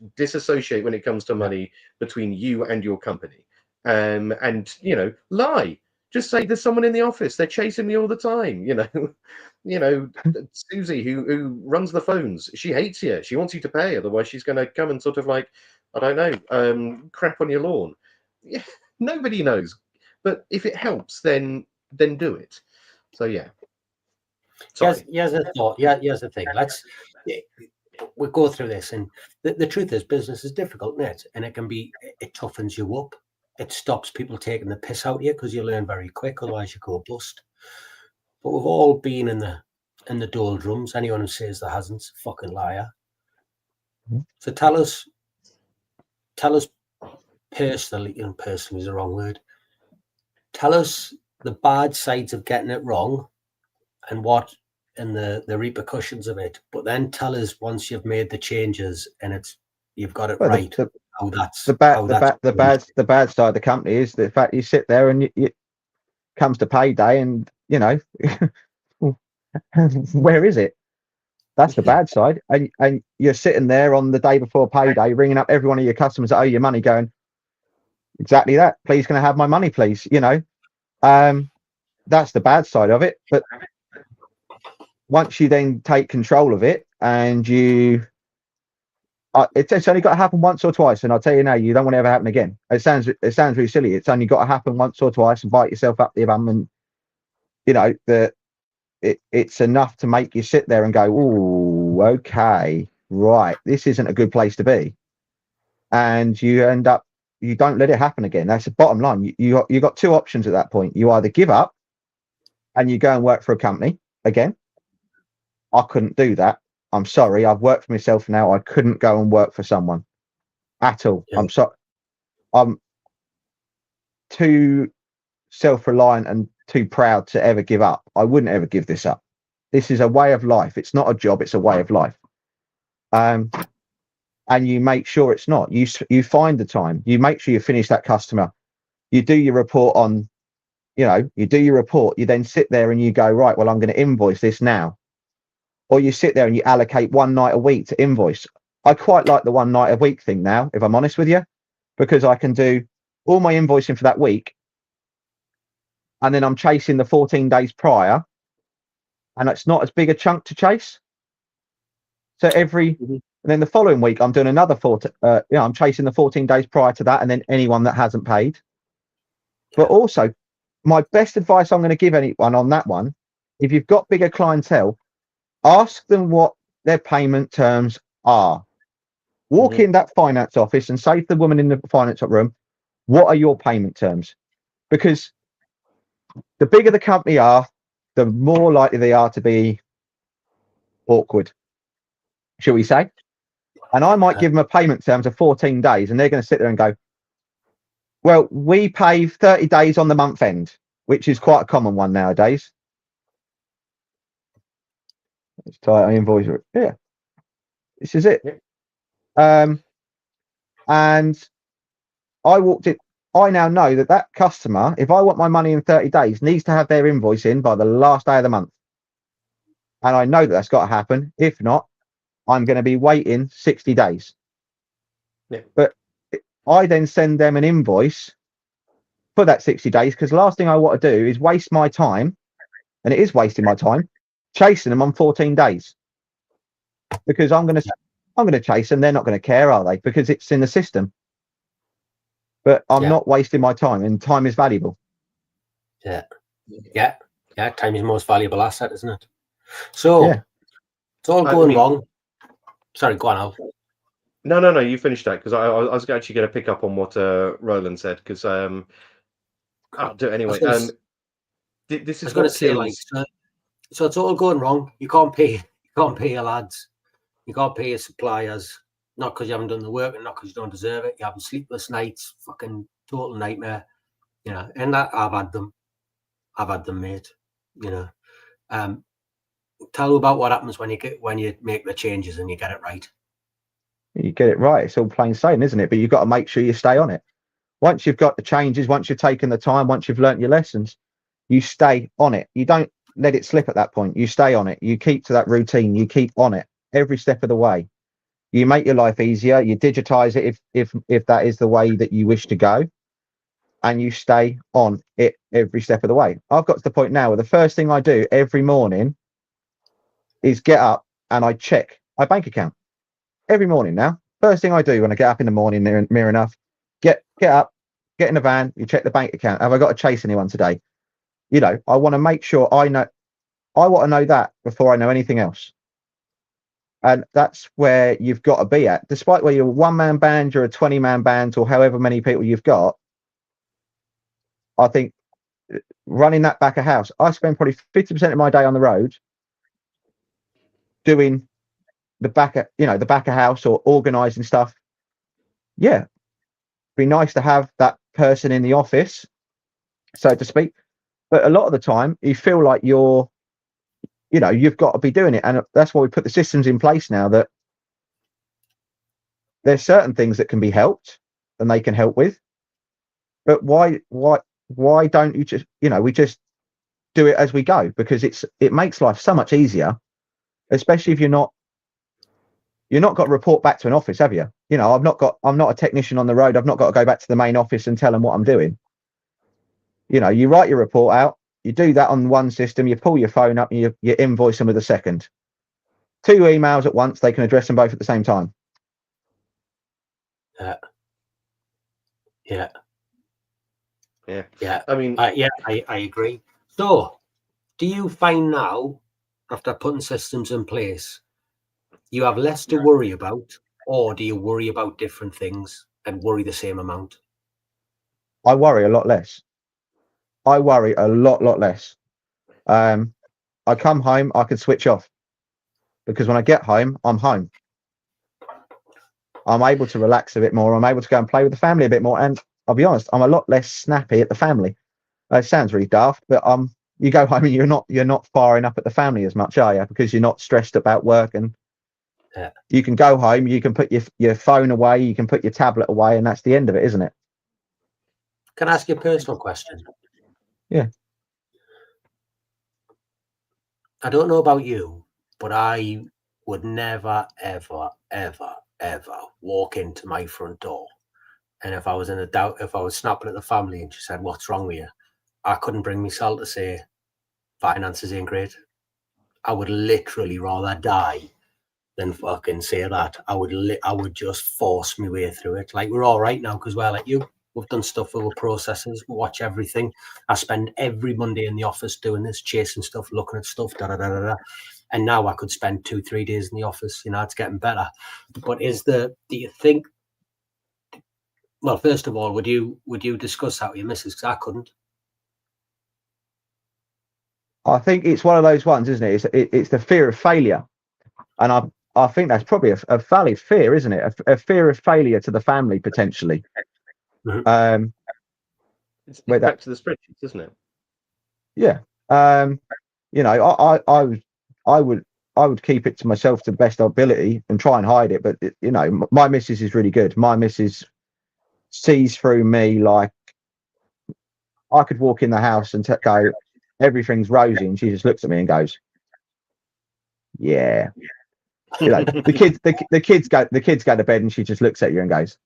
Speaker 2: when it comes to money between you and your company. And lie. Just say there's someone in the office, they're chasing me all the time. Susie who runs the phones, she hates you, she wants you to pay, otherwise she's going to come and sort of like, I don't know, crap on your lawn. Yeah, nobody knows, but if it helps, then do it. So yeah.
Speaker 4: here's a thought. Yeah, here's the thing. We'll go through this, and the truth is, business is difficult, isn't it? And it toughens you up. It stops people taking the piss out of you because you learn very quick. Otherwise, you go bust. But we've all been in the doldrums. Anyone who says there hasn't, fucking liar. So tell us personally, personally is the wrong word. Tell us the bad sides of getting it wrong, and the repercussions of it. But then tell us once you've made the changes and you've got it right. The
Speaker 3: bad side of the company is the fact you sit there and it comes to payday and where is it? That's the bad side. And you're sitting there on the day before payday ringing up every one of your customers that owe you money going, exactly that. Please, can I have my money, please? That's the bad side of it. But once you then take control of it and it's only got to happen once or twice, and I'll tell you now, you don't want it to ever happen again. It sounds really silly. It's only got to happen once or twice and bite yourself up the bum, and it's enough to make you sit there and go, "Oh, okay, right, this isn't a good place to be," and you don't let it happen again. That's the bottom line. You got 2 options at that point. You either give up and you go and work for a company again. I couldn't do that. I'm sorry. I've worked for myself now. I couldn't go and work for someone at all. Yeah. I'm sorry. I'm too self-reliant and too proud to ever give up. I wouldn't ever give this up. This is a way of life. It's not a job. It's a way of life. And you make sure it's not. You find the time. You make sure you finish that customer. You do your report on, you do your report, you then sit there and you go, right, well, I'm going to invoice this now. Or you sit there and you allocate one night a week to invoice. I quite like the 1 night a week thing now, if I'm honest with you, because I can do all my invoicing for that week. And then I'm chasing the 14 days prior, and it's not as big a chunk to chase. So and then the following week, I'm doing another I'm chasing the 14 days prior to that, and then anyone that hasn't paid. But also, my best advice I'm going to give anyone on that one, if you've got bigger clientele, ask them what their payment terms are. Walk in that finance office and say to the woman in the finance room, what are your payment terms? Because the bigger the company are, the more likely they are to be awkward, shall we say. And I might give them a payment terms of 14 days, and they're going to sit there and go, well, we pay 30 days on the month end, which is quite a common one nowadays. Let's try invoice. Yeah, this is it. And I now know that customer, if I want my money in 30 days, needs to have their invoice in by the last day of the month. And I know that's got to happen. If not, I'm going to be waiting 60 days.
Speaker 2: Yeah.
Speaker 3: But I then send them an invoice for that 60 days, because the last thing I want to do is waste my time, and it is wasting my time, chasing them on 14 days. Because I'm going to chase them, they're not going to care, are they? Because it's in the system. But I'm not wasting my time, and time is valuable.
Speaker 4: Yeah. Time is the most valuable asset, isn't it? So it's all going wrong. Sorry, go on, Al.
Speaker 2: No, you finished that, because I was actually going to pick up on what Roland said, because I'll do it anyway. This is what
Speaker 4: say, like, so it's all going wrong. You can't pay your lads, you can't pay your suppliers, not because you haven't done the work and not because you don't deserve it. You're having sleepless nights, fucking total nightmare, and that I've had them, mate. Tell about what happens when you make the changes and you get it right.
Speaker 3: You get it right. It's all plain sailing, isn't it? But you've got to make sure you stay on it. Once you've got the changes, once you've taken the time, once you've learnt your lessons, you stay on it. You don't let it slip at that point. You stay on it. You keep to that routine. You keep on it every step of the way. You make your life easier. You digitize it if that is the way that you wish to go, and you stay on it every step of the way. I've got to the point now where the first thing I do every morning is get up and I check my bank account every morning now. First thing I do when I get up in the morning, near enough, get up, get in the van, you check the bank account. Have I got to chase anyone today? I want to make sure I want to know that before I know anything else. And that's where you've got to be at. Despite whether you're a one-man band, you're a 20-man band, or however many people you've got, I think running that back of house, I spend probably 50% of my day on the road doing the back of house or organizing stuff. Yeah, be nice to have that person in the office, so to speak, but a lot of the time you feel like you've got to be doing it. And that's why we put the systems in place now, that there's certain things that can be helped and they can help with, but why don't you just we just do it as we go, because it makes life so much easier, especially if you're not got to report back to an office, have you? I'm not a technician on the road. I've not got to go back to the main office and tell them what I'm doing. You write your report out, you do that on one system, you pull your phone up and you invoice them with a second. 2 emails at once, they can address them both at the same time.
Speaker 2: Yeah.
Speaker 4: I mean, I agree. So, do you find now, after putting systems in place, you have less to worry about, or do you worry about different things and worry the same amount?
Speaker 3: I worry a lot less. I worry a lot less. I come home, I can switch off, because when I get home, I'm home. I'm able to relax a bit more. I'm able to go and play with the family a bit more. And I'll be honest, I'm a lot less snappy at the family. It sounds really daft, but you go home and you're not firing up at the family as much, are you? Because you're not stressed about work, and you can go home, you can put your phone away, you can put your tablet away, and that's the end of it, isn't it?
Speaker 4: Can I ask you a personal question?
Speaker 3: Yeah.
Speaker 4: I don't know about you, but I would never, ever, ever, ever walk into my front door. And if I was in a doubt, if I was snapping at the family and she said, "What's wrong with you?" I couldn't bring myself to say, "Finances ain't great." I would literally rather die than fucking say that. I would just force my way through it. Like, we're all right now because we're like you. We've done stuff with our processes. We watch everything. I spend every Monday in the office doing this, chasing stuff, looking at stuff, da da da da da. And now I could spend 2-3 days in the office. You know, it's getting better. But do you think? Well, first of all, would you discuss that with your missus? Because I couldn't.
Speaker 3: I think it's one of those ones, isn't it? It's the fear of failure, and I think that's probably a valid fear, isn't it? A fear of failure to the family potentially.
Speaker 4: Mm-hmm.
Speaker 2: It's back to the spreadsheets, isn't it?
Speaker 3: Yeah. You know, I would keep it to myself to the best ability and try and hide it. But you know, my missus is really good. My missus sees through me. Like, I could walk in the house and go, everything's rosy, and she just looks at me and goes, "Yeah." You know, the kids go to bed, and she just looks at you and goes,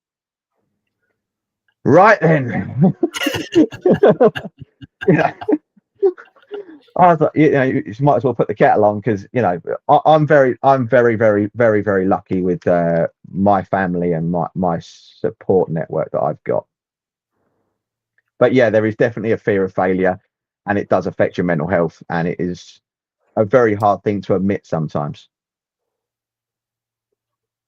Speaker 3: "Right then." Yeah. I was like, you know, you might as well put the kettle on, because you know, I'm very, very, very, very lucky with my family and my support network that I've got. But yeah, there is definitely a fear of failure, and it does affect your mental health, and it is a very hard thing to admit sometimes.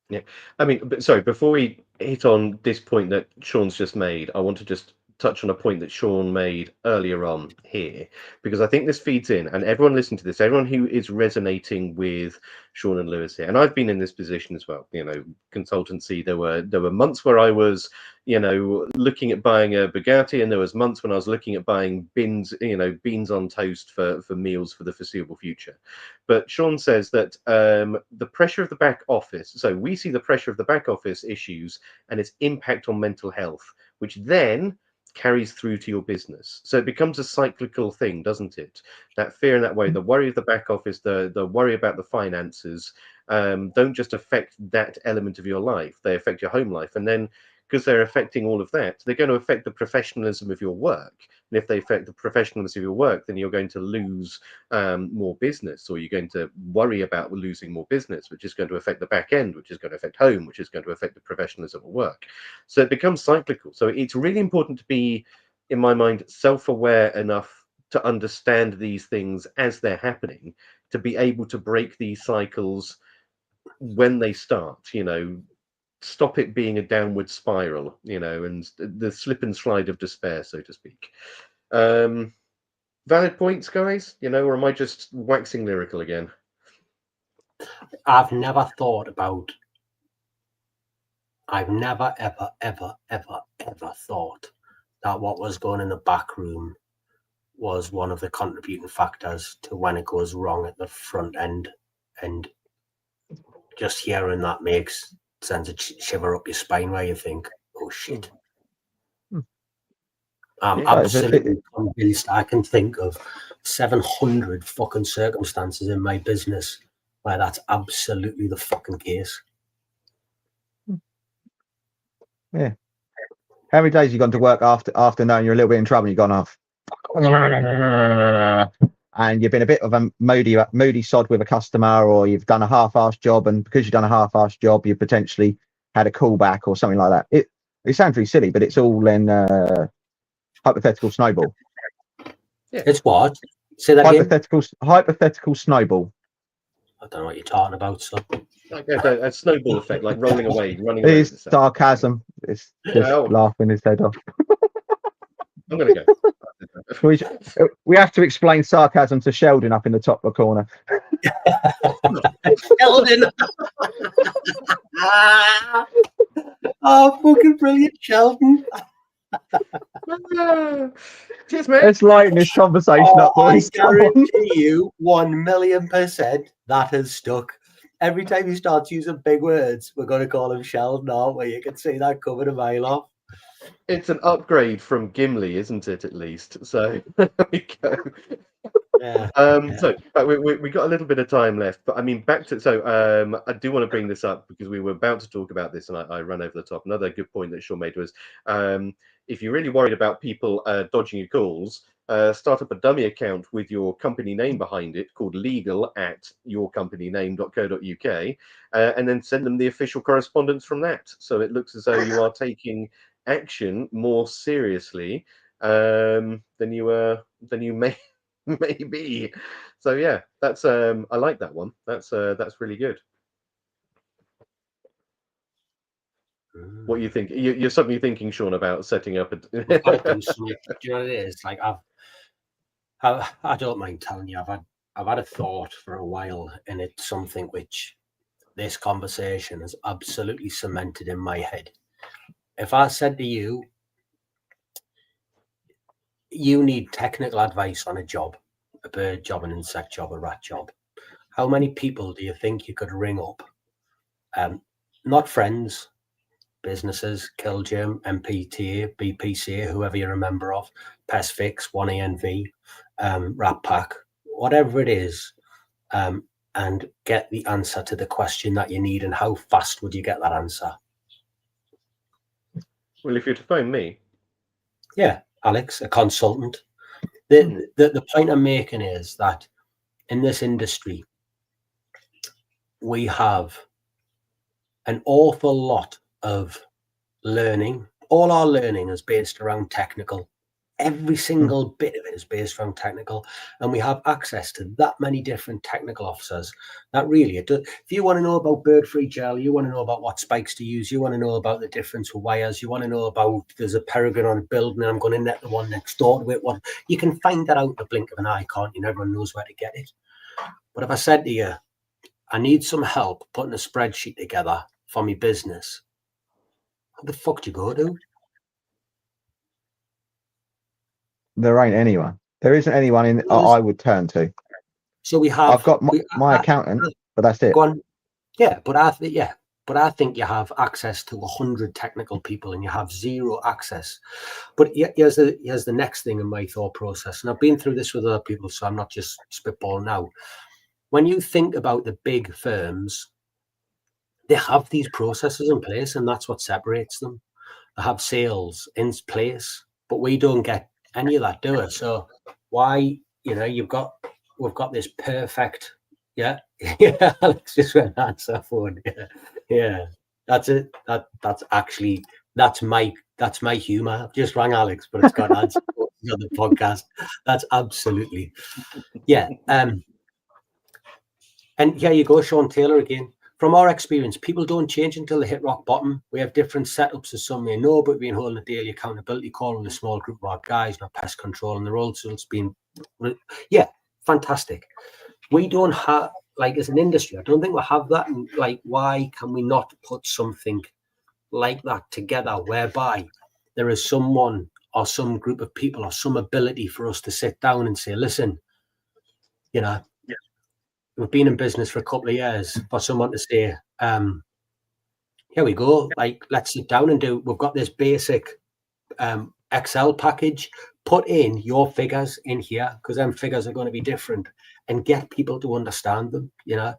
Speaker 2: Yeah, I mean, but sorry, before we hit on this point that Sean's just made, I want to just touch on a point that Sean made earlier on here, because I think this feeds in, and everyone listening to this, everyone who is resonating with Sean and Lewis here, and I've been in this position as well, you know, consultancy, there were months where I was, you know, looking at buying a Bugatti, and there was months when I was looking at buying beans on toast for meals for the foreseeable future. But Sean says that the pressure of the back office, so we see the pressure of the back office issues and its impact on mental health, which then carries through to your business. So it becomes a cyclical thing, doesn't it? That fear in that way, the worry of the back office, the worry about the finances, don't just affect that element of your life, they affect your home life. And then, because they're affecting all of that, they're going to affect the professionalism of your work. And if they affect the professionalism of your work, then you're going to lose more business, or you're going to worry about losing more business, which is going to affect the back end, which is going to affect home, which is going to affect the professionalism of work. So it becomes cyclical. So it's really important to be, in my mind, self-aware enough to understand these things as they're happening, to be able to break these cycles when they start, you know, stop it being a downward spiral, you know, and the slip and slide of despair, so to speak. Valid points, guys, you know, or am I just waxing lyrical again?
Speaker 4: I've never ever, ever, ever, ever thought that what was going in the back room was one of the contributing factors to when it goes wrong at the front end. And just hearing that sends a shiver up your spine, where you think, "Oh shit." I'm absolutely convinced I can think of 700 fucking circumstances in my business where that's absolutely the fucking case.
Speaker 3: Yeah. How many days have you gone to work after knowing you're a little bit in trouble? You've gone off, and you've been a bit of a moody sod with a customer, or you've done a half-assed job, and because you've done a half-assed job, you've potentially had a callback or something like that. It sounds really silly, but it's all in hypothetical snowball.
Speaker 4: Yeah. It's what? Say that
Speaker 3: hypothetical snowball.
Speaker 4: I don't know what you're talking about, so.
Speaker 2: Like a snowball effect, like running away.
Speaker 3: It's sarcasm. It's just laughing his head off.
Speaker 2: I'm going to
Speaker 3: go. We have to explain sarcasm to Sheldon up in the top corner.
Speaker 4: Sheldon! Oh, fucking brilliant, Sheldon.
Speaker 2: Cheers, mate.
Speaker 3: Let's lighten this conversation up, boys.
Speaker 4: I guarantee you 1,000,000% that has stuck. Every time he starts using big words, we're going to call him Sheldon, aren't we? You can see that coming a mile off.
Speaker 2: It's an upgrade from Gimli, isn't it? At least. So there we go.
Speaker 4: Yeah.
Speaker 2: So we got a little bit of time left, but I mean, back to I do want to bring this up because we were about to talk about this, and I ran over the top. Another good point that Sean made was, if you're really worried about people dodging your calls, start up a dummy account with your company name behind it called legal@yourcompanyname.co.uk, and then send them the official correspondence from that. So it looks as though you are taking action more seriously than you may. Maybe. So yeah, that's I like that one. That's really good. What you think? You're suddenly thinking, Sean, about setting up a.
Speaker 4: We've got to do something. Do you know what it is? Like I don't mind telling you, I've had a thought for a while, and it's something which this conversation has absolutely cemented in my head. If I said to you, you need technical advice on a job, a bird job, an insect job, a rat job, how many people do you think you could ring up? Not friends, businesses, Killgerm, MPTA, BPCA, whoever you're a member of, PestFix, 1ANV, Rat Pack, whatever it is, and get the answer to the question that you need, and how fast would you get that answer?
Speaker 2: Well, if you're to phone me.
Speaker 4: Yeah, Alex, a consultant. The point I'm making is that in this industry, we have an awful lot of learning. All our learning is based around technical. Every single bit of it is based around technical, and we have access to that many different technical officers that really, if you want to know about bird-free gel, you want to know about what spikes to use, you want to know about the difference with wires, you want to know about there's a peregrine on a building and I'm going to net the one next door to it. What you can find that out in the blink of an eye, can't you? Everyone knows where to get it. But if I said to you, I need some help putting a spreadsheet together for my business, who the fuck do you go to?
Speaker 3: There ain't anyone. There isn't anyone I would turn to.
Speaker 4: So we have.
Speaker 3: I've got my accountant, but that's it.
Speaker 4: Go on. Yeah, but I think you have access to 100 technical people, and you have zero access. But here's the next thing in my thought process, and I've been through this with other people, so I'm not just spitballing now. When you think about the big firms, they have these processes in place, and that's what separates them. They have sales in place, but we don't get any of that, do we? So why, we've got this perfect, yeah, Alex just went answer phone. Yeah, that's it. That's my humor. I've just rang Alex, but it's got answer on the podcast. That's absolutely, yeah. And here you go, Sean Taylor again. From our experience, people don't change until they hit rock bottom. We have different setups, as some may know, but we've been holding a daily accountability call with a small group of our guys, not pest control, and the role. So it's been, yeah, fantastic. We don't have, as an industry, I don't think we have that. And why can we not put something like that together, whereby there is someone or some group of people or some ability for us to sit down and say, listen, we've been in business for a couple of years, for someone to say, here we go, let's sit down and we've got this basic Excel package, put in your figures in here, because them figures are going to be different, and get people to understand them. I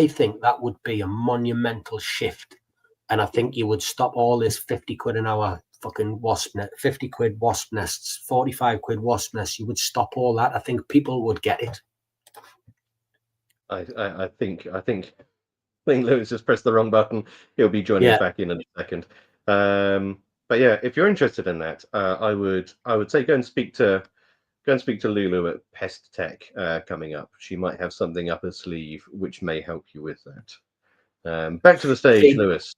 Speaker 4: think that would be a monumental shift. And I think you would stop all this 50 quid an hour fucking wasp net, 50 quid wasp nests, 45 quid wasp nests. You would stop all that. I think people would get it.
Speaker 2: I think Lewis just pressed the wrong button. He'll be joining us back in a second. But yeah, if you're interested in that, I would say go and speak to Lulu at Pest Tech coming up. She might have something up her sleeve which may help you with that. Back to the stage, Lewis.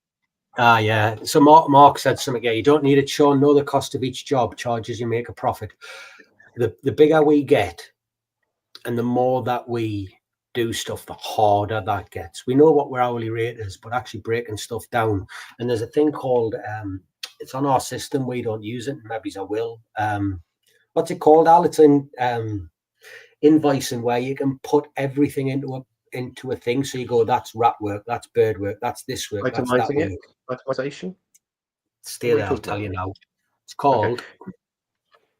Speaker 4: Yeah. So Mark said something. Yeah, you don't need it, Sean. Know the cost of each job, charges you make a profit. The bigger we get, and the more that we do stuff, the harder that gets. We know what our hourly rate is, but actually breaking stuff down. And there's a thing called it's on our system. We don't use it. Maybe I will. What's it called, Al? It's in invoicing, where you can put everything into a thing. So you go, that's rat work, that's bird work, that's this work, that's that work.
Speaker 2: Itemization.
Speaker 4: Stay there, I'll tell you now. It's called...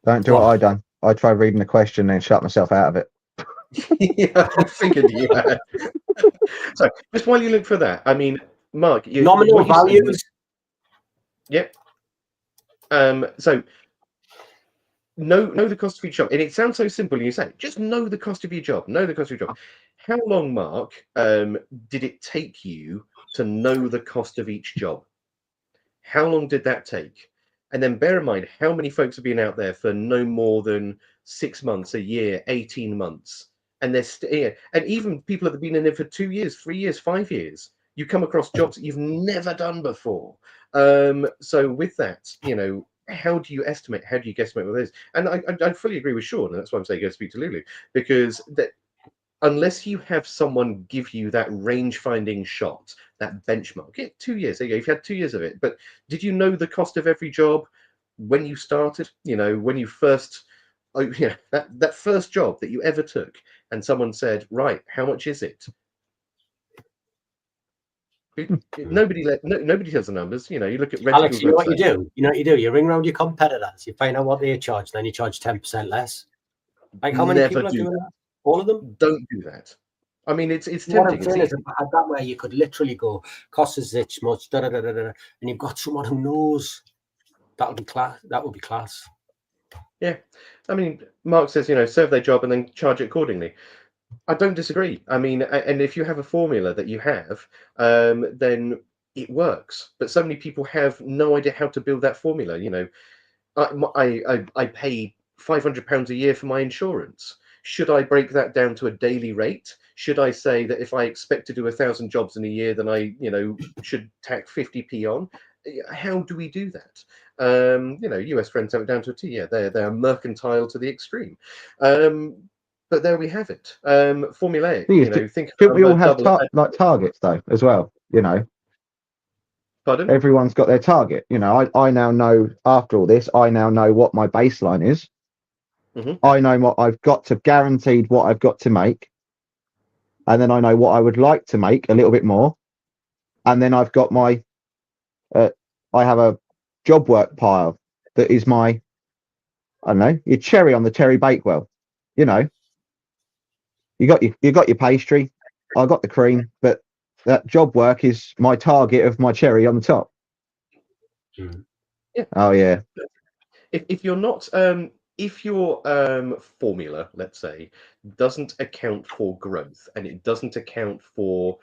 Speaker 3: Don't do what I done. I tried reading the question and shut myself out of it.
Speaker 2: Yeah, I figured you had. So, just while you look for that, I mean, Mark,
Speaker 4: nominal values.
Speaker 2: Yep. So, know the cost of each job, and it sounds so simple. You say, just know the cost of your job. Know the cost of your job. How long, Mark, did it take you to know the cost of each job? How long did that take? And then bear in mind, how many folks have been out there for no more than 6 months, a year, 18 months? And they're and even people that have been in it for 2 years, 3 years, 5 years, you come across jobs that you've never done before. So with that, how do you estimate? How do you guesstimate what it is? And I fully agree with Sean, and that's why I'm saying go speak to Lulu, because that unless you have someone give you that range finding shot, that benchmark, 2 years, there you go, you've had 2 years of it. But did you know the cost of every job when you started? When you first, that first job that you ever took, and someone said, right, how much is it? Nobody tells the numbers. You look at
Speaker 4: Alex, you know what you do? You ring around your competitors, you find out what they charge, then you charge 10% less. Like, how many people are doing that? All of them?
Speaker 2: Don't do that. I mean, it's tempting.
Speaker 4: What I'm saying is, if I had that where you could literally go, cost is this much, and you've got someone who knows, that would be class. That would be class.
Speaker 2: Yeah. I mean, Mark says, serve their job and then charge it accordingly. I don't disagree. I mean, and if you have a formula that you have, then it works. But so many people have no idea how to build that formula. I pay £500 a year for my insurance. Should I break that down to a daily rate? Should I say that if I expect to do 1,000 jobs in a year, then I, should tack 50p on? How do we do that? US friends have it down to a T. Yeah, they're mercantile to the extreme. But there we have it. Formulaic. Think
Speaker 3: we all have targets though as well.
Speaker 2: Pardon?
Speaker 3: Everyone's got their target. I now know, after all this, I now know what my baseline is.
Speaker 2: Mm-hmm.
Speaker 3: I know what I've got to guaranteed what I've got to make, and then I know what I would like to make a little bit more, and then I've got my I have a job work pile that is my, I don't know, your cherry on the Terry Bakewell. You got your pastry, I got the cream, but that job work is my target of my cherry on the top.
Speaker 2: Mm. Yeah.
Speaker 3: Oh yeah.
Speaker 2: If you're not if your formula, let's say, doesn't account for growth, and it doesn't account for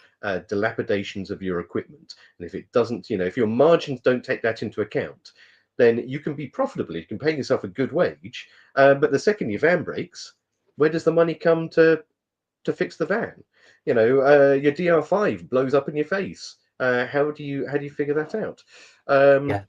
Speaker 2: dilapidations of your equipment, and if it doesn't, if your margins don't take that into account, then you can be profitable. You can pay yourself a good wage, but the second your van breaks, where does the money come to fix the van? Your DR5 blows up in your face. How do you figure that out?
Speaker 4: Yeah.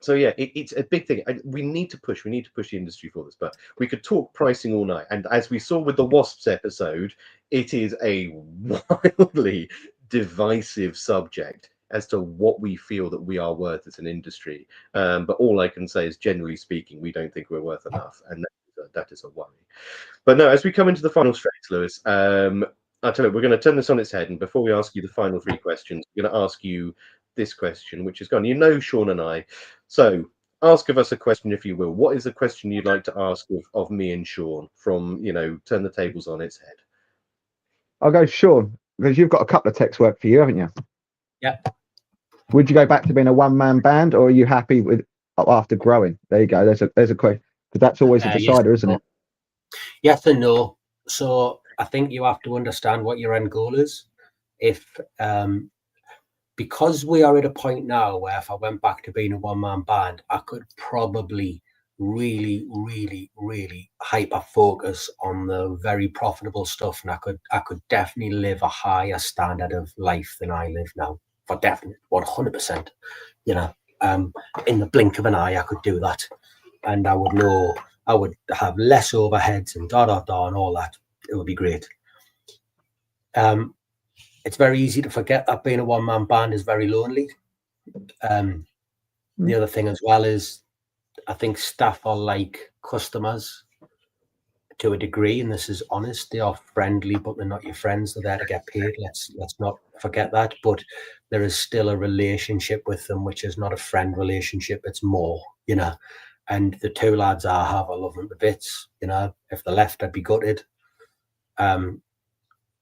Speaker 2: So yeah, it's a big thing. We need to push the industry for this, but we could talk pricing all night. And as we saw with the Wasps episode, it is a wildly divisive subject as to what we feel that we are worth as an industry. But all I can say is, generally speaking, we don't think we're worth enough, and that is a worry. But no, as we come into the final stretch, Lewis, I'll tell you, we're going to turn this on its head. And before we ask you the final 3 questions, we're going to ask you this question, which is gone. Sean and I. So ask of us a question, if you will. What is the question you'd like to ask of me and Sean from, turn the tables on its head?
Speaker 3: I'll go Sean, because you've got a couple of techs work for you, haven't you?
Speaker 4: Yeah.
Speaker 3: Would you go back to being a one-man band, or are you happy with after growing? There you go. There's a question, because that's always a decider, isn't it?
Speaker 4: Yes and no. So I think you have to understand what your end goal is. If because we are at a point now where if I went back to being a one-man band, I could probably really, really, really hyper focus on the very profitable stuff, and I could definitely live a higher standard of life than I live now. For definite, 100%. In the blink of an eye, I could do that, and I would know I would have less overheads and and all that. It would be great. It's very easy to forget that being a one-man band is very lonely. The other thing as well is, I think staff are like customers. to a degree, and this is honest, they are friendly, but they're not your friends. They're there to get paid. Let's not forget that. But there is still a relationship with them, which is not a friend relationship. It's more, you know. And the two lads I have, I love them to bits. You know, if they left, I'd be gutted.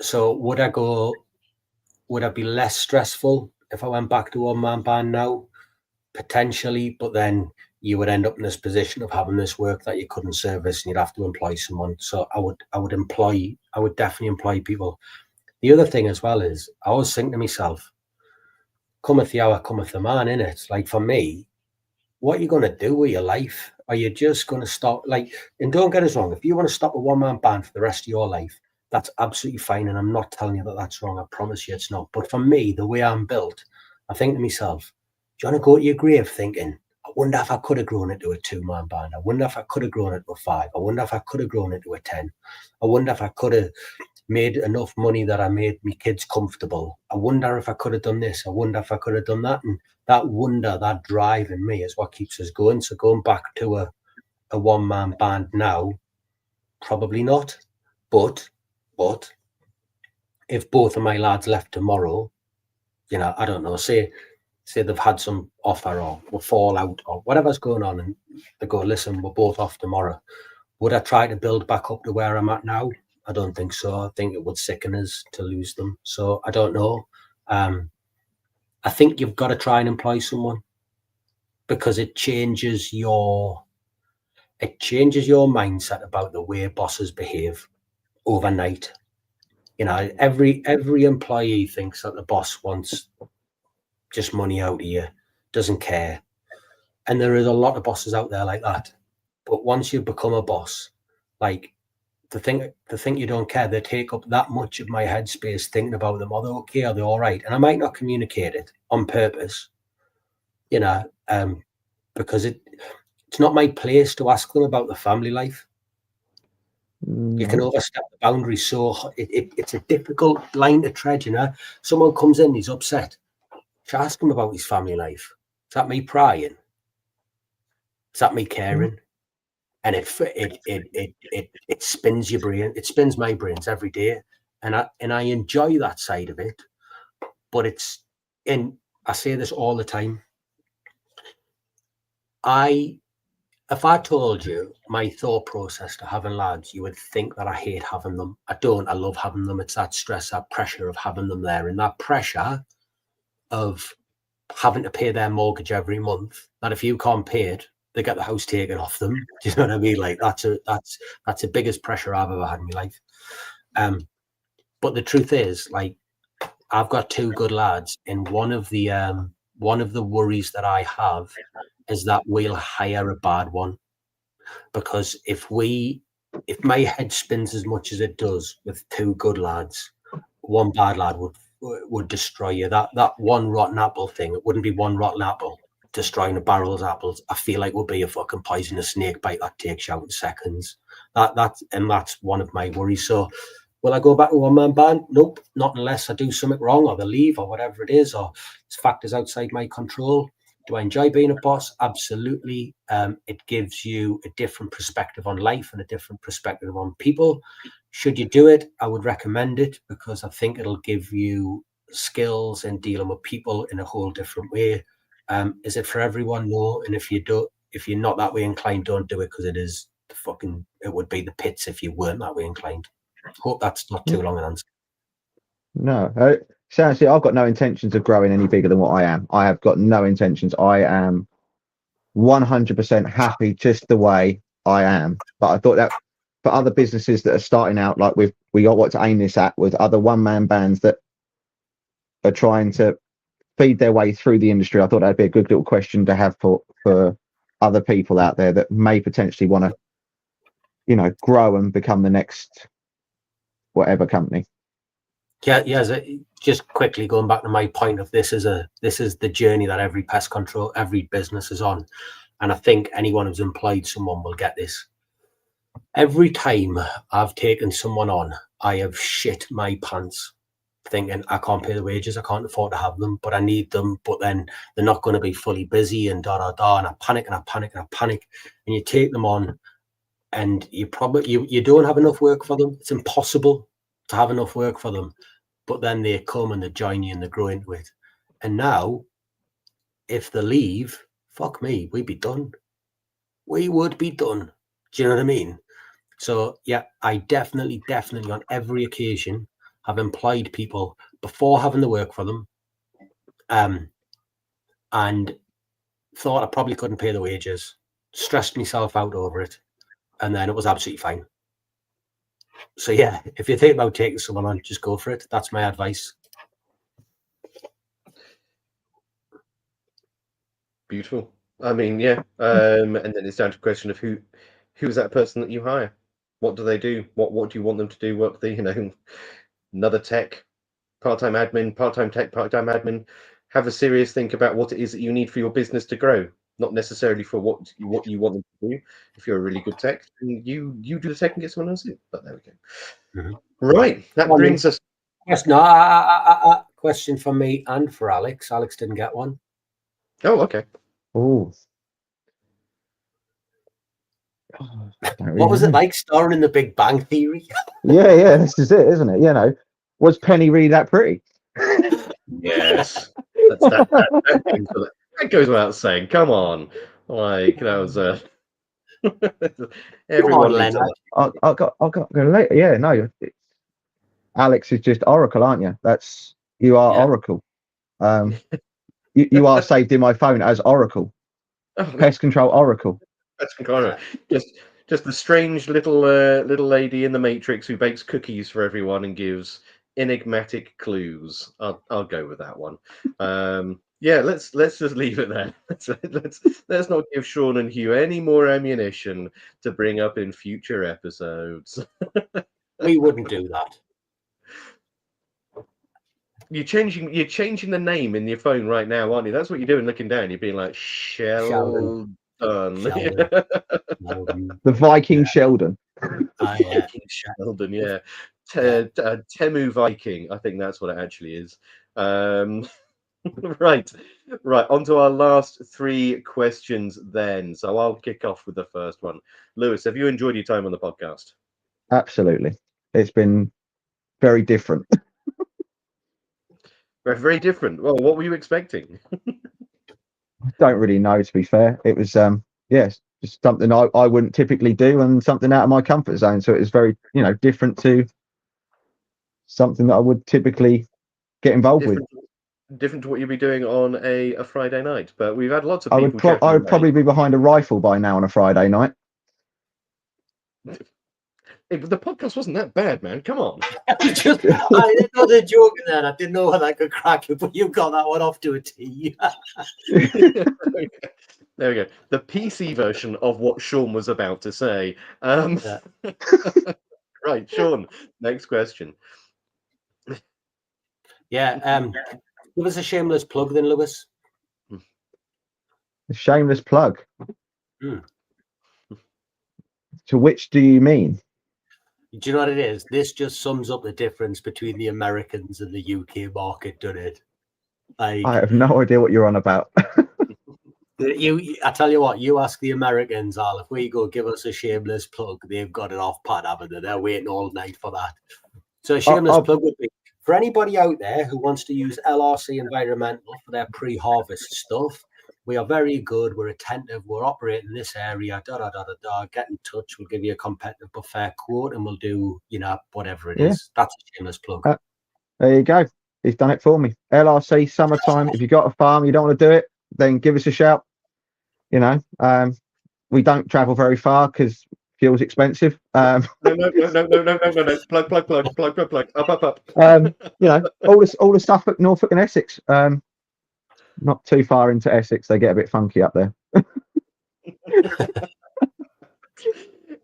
Speaker 4: So would I be less stressful if I went back to one-man band now? Potentially, but then you would end up in this position of having this work that you couldn't service, and you'd have to employ someone. So I would definitely employ people. The other thing as well is, I always think to myself, cometh the hour, cometh the man, innit? Like, for me, what are you going to do with your life? Are you just going to stop? Like, and don't get us wrong, if you want to stop a one-man band for the rest of your life, that's absolutely fine. And I'm not telling you that that's wrong. I promise you it's not. But for me, the way I'm built, I think to myself, do you want to go to your grave thinking, I wonder if I could have grown into a two-man band. I wonder if I could have grown into a 5. I wonder if I could have grown into a 10. I wonder if I could have made enough money that I made my kids comfortable. I wonder if I could have done this. I wonder if I could have done that. And that wonder, that drive in me is what keeps us going. So going back to a one-man band now, probably not. But if both of my lads left tomorrow, you know, I don't know, say they've had some offer or will fall out or whatever's going on, and they go, listen, we're both off tomorrow. Would I try to build back up to where I'm at now? I don't think so. I think it would sicken us to lose them. So I don't know. I think you've got to try and employ someone, because it changes your mindset about the way bosses behave overnight. You know, every employee thinks that the boss wants just money out of you, doesn't care. And there is a lot of bosses out there like that. But once you become a boss, like, to think you don't care, they take up that much of my headspace thinking about them. Are they okay? Are they all right? And I might not communicate it on purpose, you know, because it's not my place to ask them about the family life. You can overstep the boundaries, so it's a difficult line to tread, you know. Someone comes in, he's upset. Should I ask him about his family life? Is that me prying? Is that me caring? And it spins your brain. It spins my brains every day, and I enjoy that side of it. But I say this all the time. If I told you my thought process to having lads, you would think that I hate having them. I don't. I love having them. It's that stress, that pressure of having them there, and that pressure of having to pay their mortgage every month, that if you can't pay it, they get the house taken off them. Do you know what I mean? Like, that's the biggest pressure I've ever had in my life. But the truth is, like, I've got 2 good lads, and one of the worries that I have is that we'll hire a bad one. Because if my head spins as much as it does with 2 good lads, one bad lad would destroy you. That one rotten apple thing, it wouldn't be one rotten apple destroying a barrel's apples. I feel like would be a fucking poisonous snake bite that takes you out in seconds. That's one of my worries. So will I go back to one-man band? Nope, not unless I do something wrong, or they leave, or whatever it is, or it's factors outside my control. Do I enjoy being a boss? Absolutely. It gives you a different perspective on life and a different perspective on people. Should you do it? I would recommend it, because I think it'll give you skills in dealing with people in a whole different way. Is it for everyone? No. And if you're not that way inclined, don't do it, because it would be the pits if you weren't that way inclined. Hope that's not too long an answer.
Speaker 3: No, seriously, I've got no intentions of growing any bigger than what I am. I have got no intentions. I am 100% happy just the way I am. But I thought that for other businesses that are starting out, like we got what to aim this at with other one-man bands that are trying to feed their way through the industry, I thought that'd be a good little question to have for other people out there that may potentially want to, you know, grow and become the next whatever company.
Speaker 4: Yeah. Just quickly going back to my point of this is the journey that every pest control, every business is on, and I think anyone who's employed someone will get this. Every time I've taken someone on, I have shit my pants, thinking I can't pay the wages, I can't afford to have them, but I need them. But then they're not going to be fully busy and and I panic. And you take them on, and you don't have enough work for them. It's impossible to have enough work for them. But then they come and they join you and they grow into it. And now, if they leave, fuck me, we'd be done. We would be done. Do you know what I mean? So yeah, I definitely on every occasion have employed people before having the work for them, and thought I probably couldn't pay the wages, stressed myself out over it, and then it was absolutely fine. So yeah, if you think about taking someone on, just go for it. That's my advice.
Speaker 2: Beautiful. I mean, yeah. And then it's down to a question of who's that person that you hire? What do they do? What do you want them to do? What the another tech, part-time admin, part-time tech, part-time admin. Have a serious think about what it is that you need for your business to grow, not necessarily for what you want them to do. If you're a really good tech, then you do the tech and get someone else in. But there we go.
Speaker 4: Mm-hmm.
Speaker 2: Right, that brings us.
Speaker 4: Yes, no, question for me and for Alex. Alex didn't get one.
Speaker 2: Oh, okay.
Speaker 3: Oh.
Speaker 4: What was it like starring in The Big Bang Theory?
Speaker 3: Yeah, this is it, isn't it? Was Penny really that pretty?
Speaker 2: Yes, that goes without saying. Come on, like that was everyone.
Speaker 4: Leonard.
Speaker 3: I got go later. Yeah, no, Alex is just Oracle, aren't you? You are Oracle. You are saved in my phone as Oracle. Pest control Oracle.
Speaker 2: Pest control. Just the strange little lady in the Matrix who bakes cookies for everyone and gives enigmatic clues. I'll go with that one. Yeah, let's just leave it there. Let's not give Sean and Hugh any more ammunition to bring up in future episodes.
Speaker 4: We wouldn't do that.
Speaker 2: You're changing the name in your phone right now, aren't you? That's what you're doing, looking down. You're being like Sheldon.
Speaker 3: The Viking Sheldon.
Speaker 2: Viking Sheldon, yeah. Temu Viking. I think that's what it actually is. Right. On to our last three questions then. So I'll kick off with the first one. Lewis, have you enjoyed your time on the podcast?
Speaker 3: Absolutely. It's been very different.
Speaker 2: Very different. Well, what were you expecting?
Speaker 3: I don't really know, to be fair. It was yes, just something I wouldn't typically do and something out of my comfort zone. So it was very, different to something that I would typically get involved with.
Speaker 2: Different to what you'd be doing on a Friday night. But we've had lots of people.
Speaker 3: I would probably be behind a rifle by now on a Friday night.
Speaker 2: The podcast wasn't that bad, man. Come on.
Speaker 4: I didn't know the joke in there. I didn't know how that could crack it, but you got that one off to a T.
Speaker 2: There we go. The PC version of what Sean was about to say. Right, Sean, next question.
Speaker 4: Yeah, give us a shameless plug then, Lewis.
Speaker 3: A shameless plug?
Speaker 4: Mm.
Speaker 3: To which do you mean?
Speaker 4: Do you know what it is? This just sums up the difference between the Americans and the UK market, doesn't it? I
Speaker 3: have no idea what you're on about.
Speaker 4: I tell you what, you ask the Americans, Al, if we go give us a shameless plug, they've got it off pat, haven't they? They're waiting all night for that. So a shameless plug would be for anybody out there who wants to use LRC Environmental for their pre-harvest stuff. We are very good. We're attentive. We're operating in this area. Get in touch. We'll give you a competitive but fair quote, and we'll do, whatever it is. That's a shameless plug.
Speaker 3: There you go. He's done it for me. LRC summertime. If you got a farm, you don't want to do it, then give us a shout. We don't travel very far because fuel's expensive. No.
Speaker 2: Plug. Up.
Speaker 3: All the stuff at Norfolk and Essex. Not too far into Essex, they get a bit funky up there.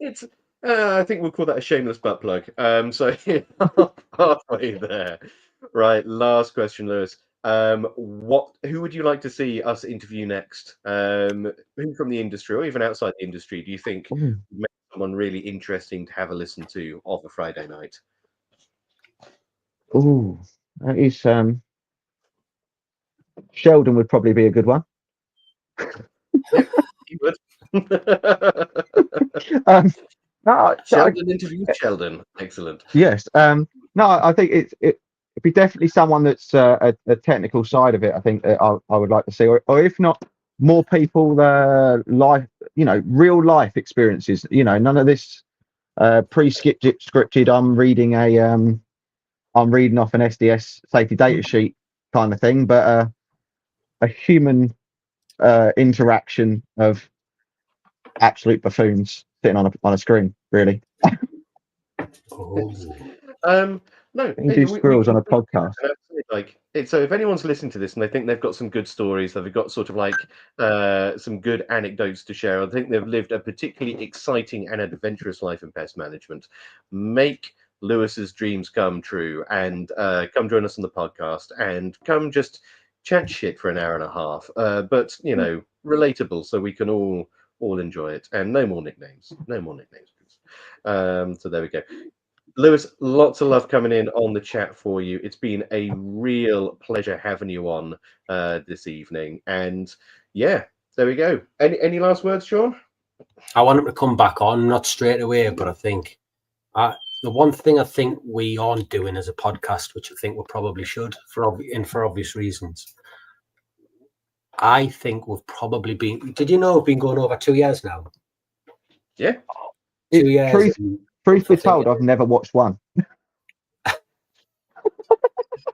Speaker 2: It's I think we'll call that a shameless butt plug. So halfway there. Right, last question, Lewis. Who would you like to see us interview next? Who from the industry or even outside the industry do you think would make someone really interesting to have a listen to of a Friday night?
Speaker 3: Oh, that is Sheldon would probably be a good one.
Speaker 2: Yeah, he would.
Speaker 3: No,
Speaker 2: Sheldon interviewed Sheldon. Excellent.
Speaker 3: yes. No, I think it'd be definitely someone that's a technical side of it. I think that I would like to see, or if not, more people life, real life experiences. None of this scripted. I'm reading off an SDS safety data sheet kind of thing, but a human interaction of absolute buffoons sitting on a screen, really.
Speaker 2: No,
Speaker 3: do squirrels on a podcast.
Speaker 2: So if anyone's listening to this and they think they've got some good stories, they've got sort of like some good anecdotes to share, I think they've lived a particularly exciting and adventurous life in pest management, make Lewis's dreams come true and come join us on the podcast and come just chat shit for an hour and a half, but relatable, so we can all enjoy it. And no more nicknames, please. So there we go. Lewis, lots of love coming in on the chat for you. It's been a real pleasure having you on this evening. And yeah, there we go. Any last words, Sean?
Speaker 4: I want him to come back on, not straight away, but I think the one thing I think we aren't doing as a podcast, which I think we probably should, for obvious reasons. I think we've probably been. Did you know we've been going over 2 years now?
Speaker 2: Yeah.
Speaker 4: 2 years.
Speaker 3: Truth be told, I've never watched one.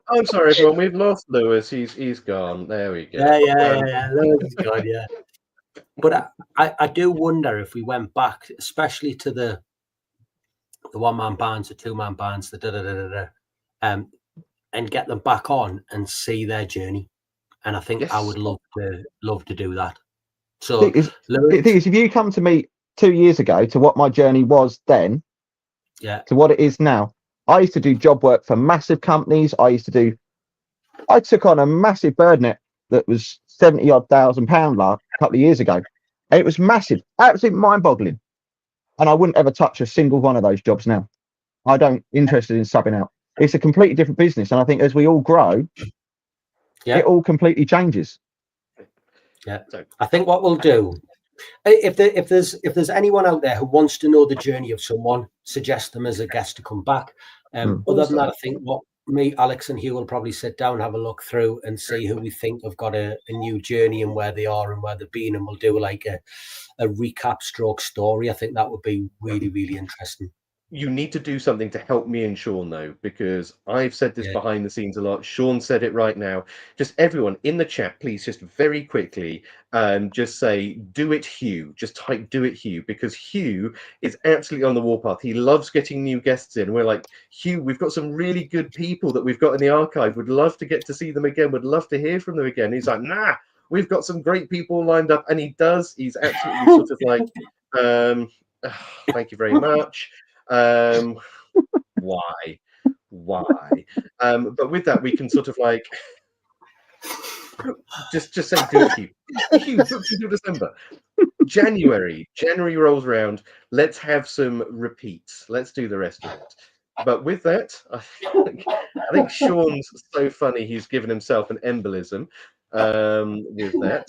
Speaker 2: I'm sorry, everyone. We've lost Lewis. He's gone. There we go.
Speaker 4: Yeah. Lewis is gone. Yeah. But I do wonder if we went back, especially to the one-man bands, the two-man bands, the and get them back on and see their journey. And I think I would love to do that. So
Speaker 3: the thing is, if you come to me 2 years ago to what my journey was then, to what it is now, I used to do job work for massive companies. I took on a massive bird net that was £70,000 a couple of years ago. And it was massive, absolutely mind-boggling. And I wouldn't ever touch a single one of those jobs now. I don't interested in subbing out. It's a completely different business. And I think as we all grow, it all completely changes.
Speaker 4: Yeah. I think what we'll do, if there's anyone out there who wants to know the journey of someone, suggest them as a guest to come back. Other than that, I think what me, Alex, and Hugh will probably sit down, have a look through, and see who we think have got a new journey and where they are and where they've been, and we'll do like a recap stroke story. I think that would be really, really interesting.
Speaker 2: You need to do something to help me and Sean, though, because I've said this behind the scenes a lot. Sean said it right now. Just everyone in the chat, please, just very quickly, just say, do it, Hugh. Just type, do it, Hugh, because Hugh is absolutely on the warpath. He loves getting new guests in. We're like, Hugh, we've got some really good people that we've got in the archive. Would love to get to see them again. Would love to hear from them again. He's like, nah, we've got some great people lined up. And he does. He's absolutely sort of like, thank you very much. Why? But with that, we can sort of like just say, do it, Hugh. Book until December. January rolls around. Let's have some repeats. Let's do the rest of it. But with that, I think Sean's so funny. He's given himself an embolism. With that,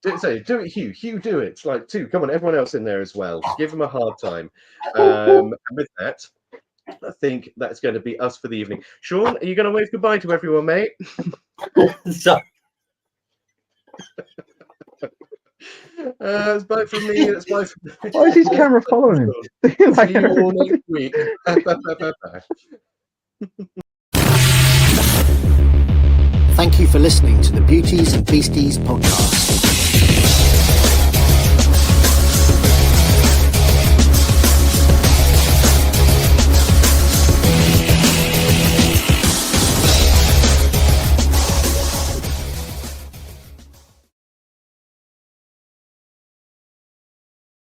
Speaker 2: do it, Hugh. Hugh, do it. It's like two. Come on, everyone else in there as well. Give him a hard time. And with that, I think that's going to be us for the evening. Sean, are you going to wave goodbye to everyone, mate?
Speaker 4: Sorry.
Speaker 2: It's bye from me. It's bye from me.
Speaker 3: Why is his camera following him?
Speaker 2: See you all next week.
Speaker 1: Thank you for listening to the Beauties and Beasties podcast.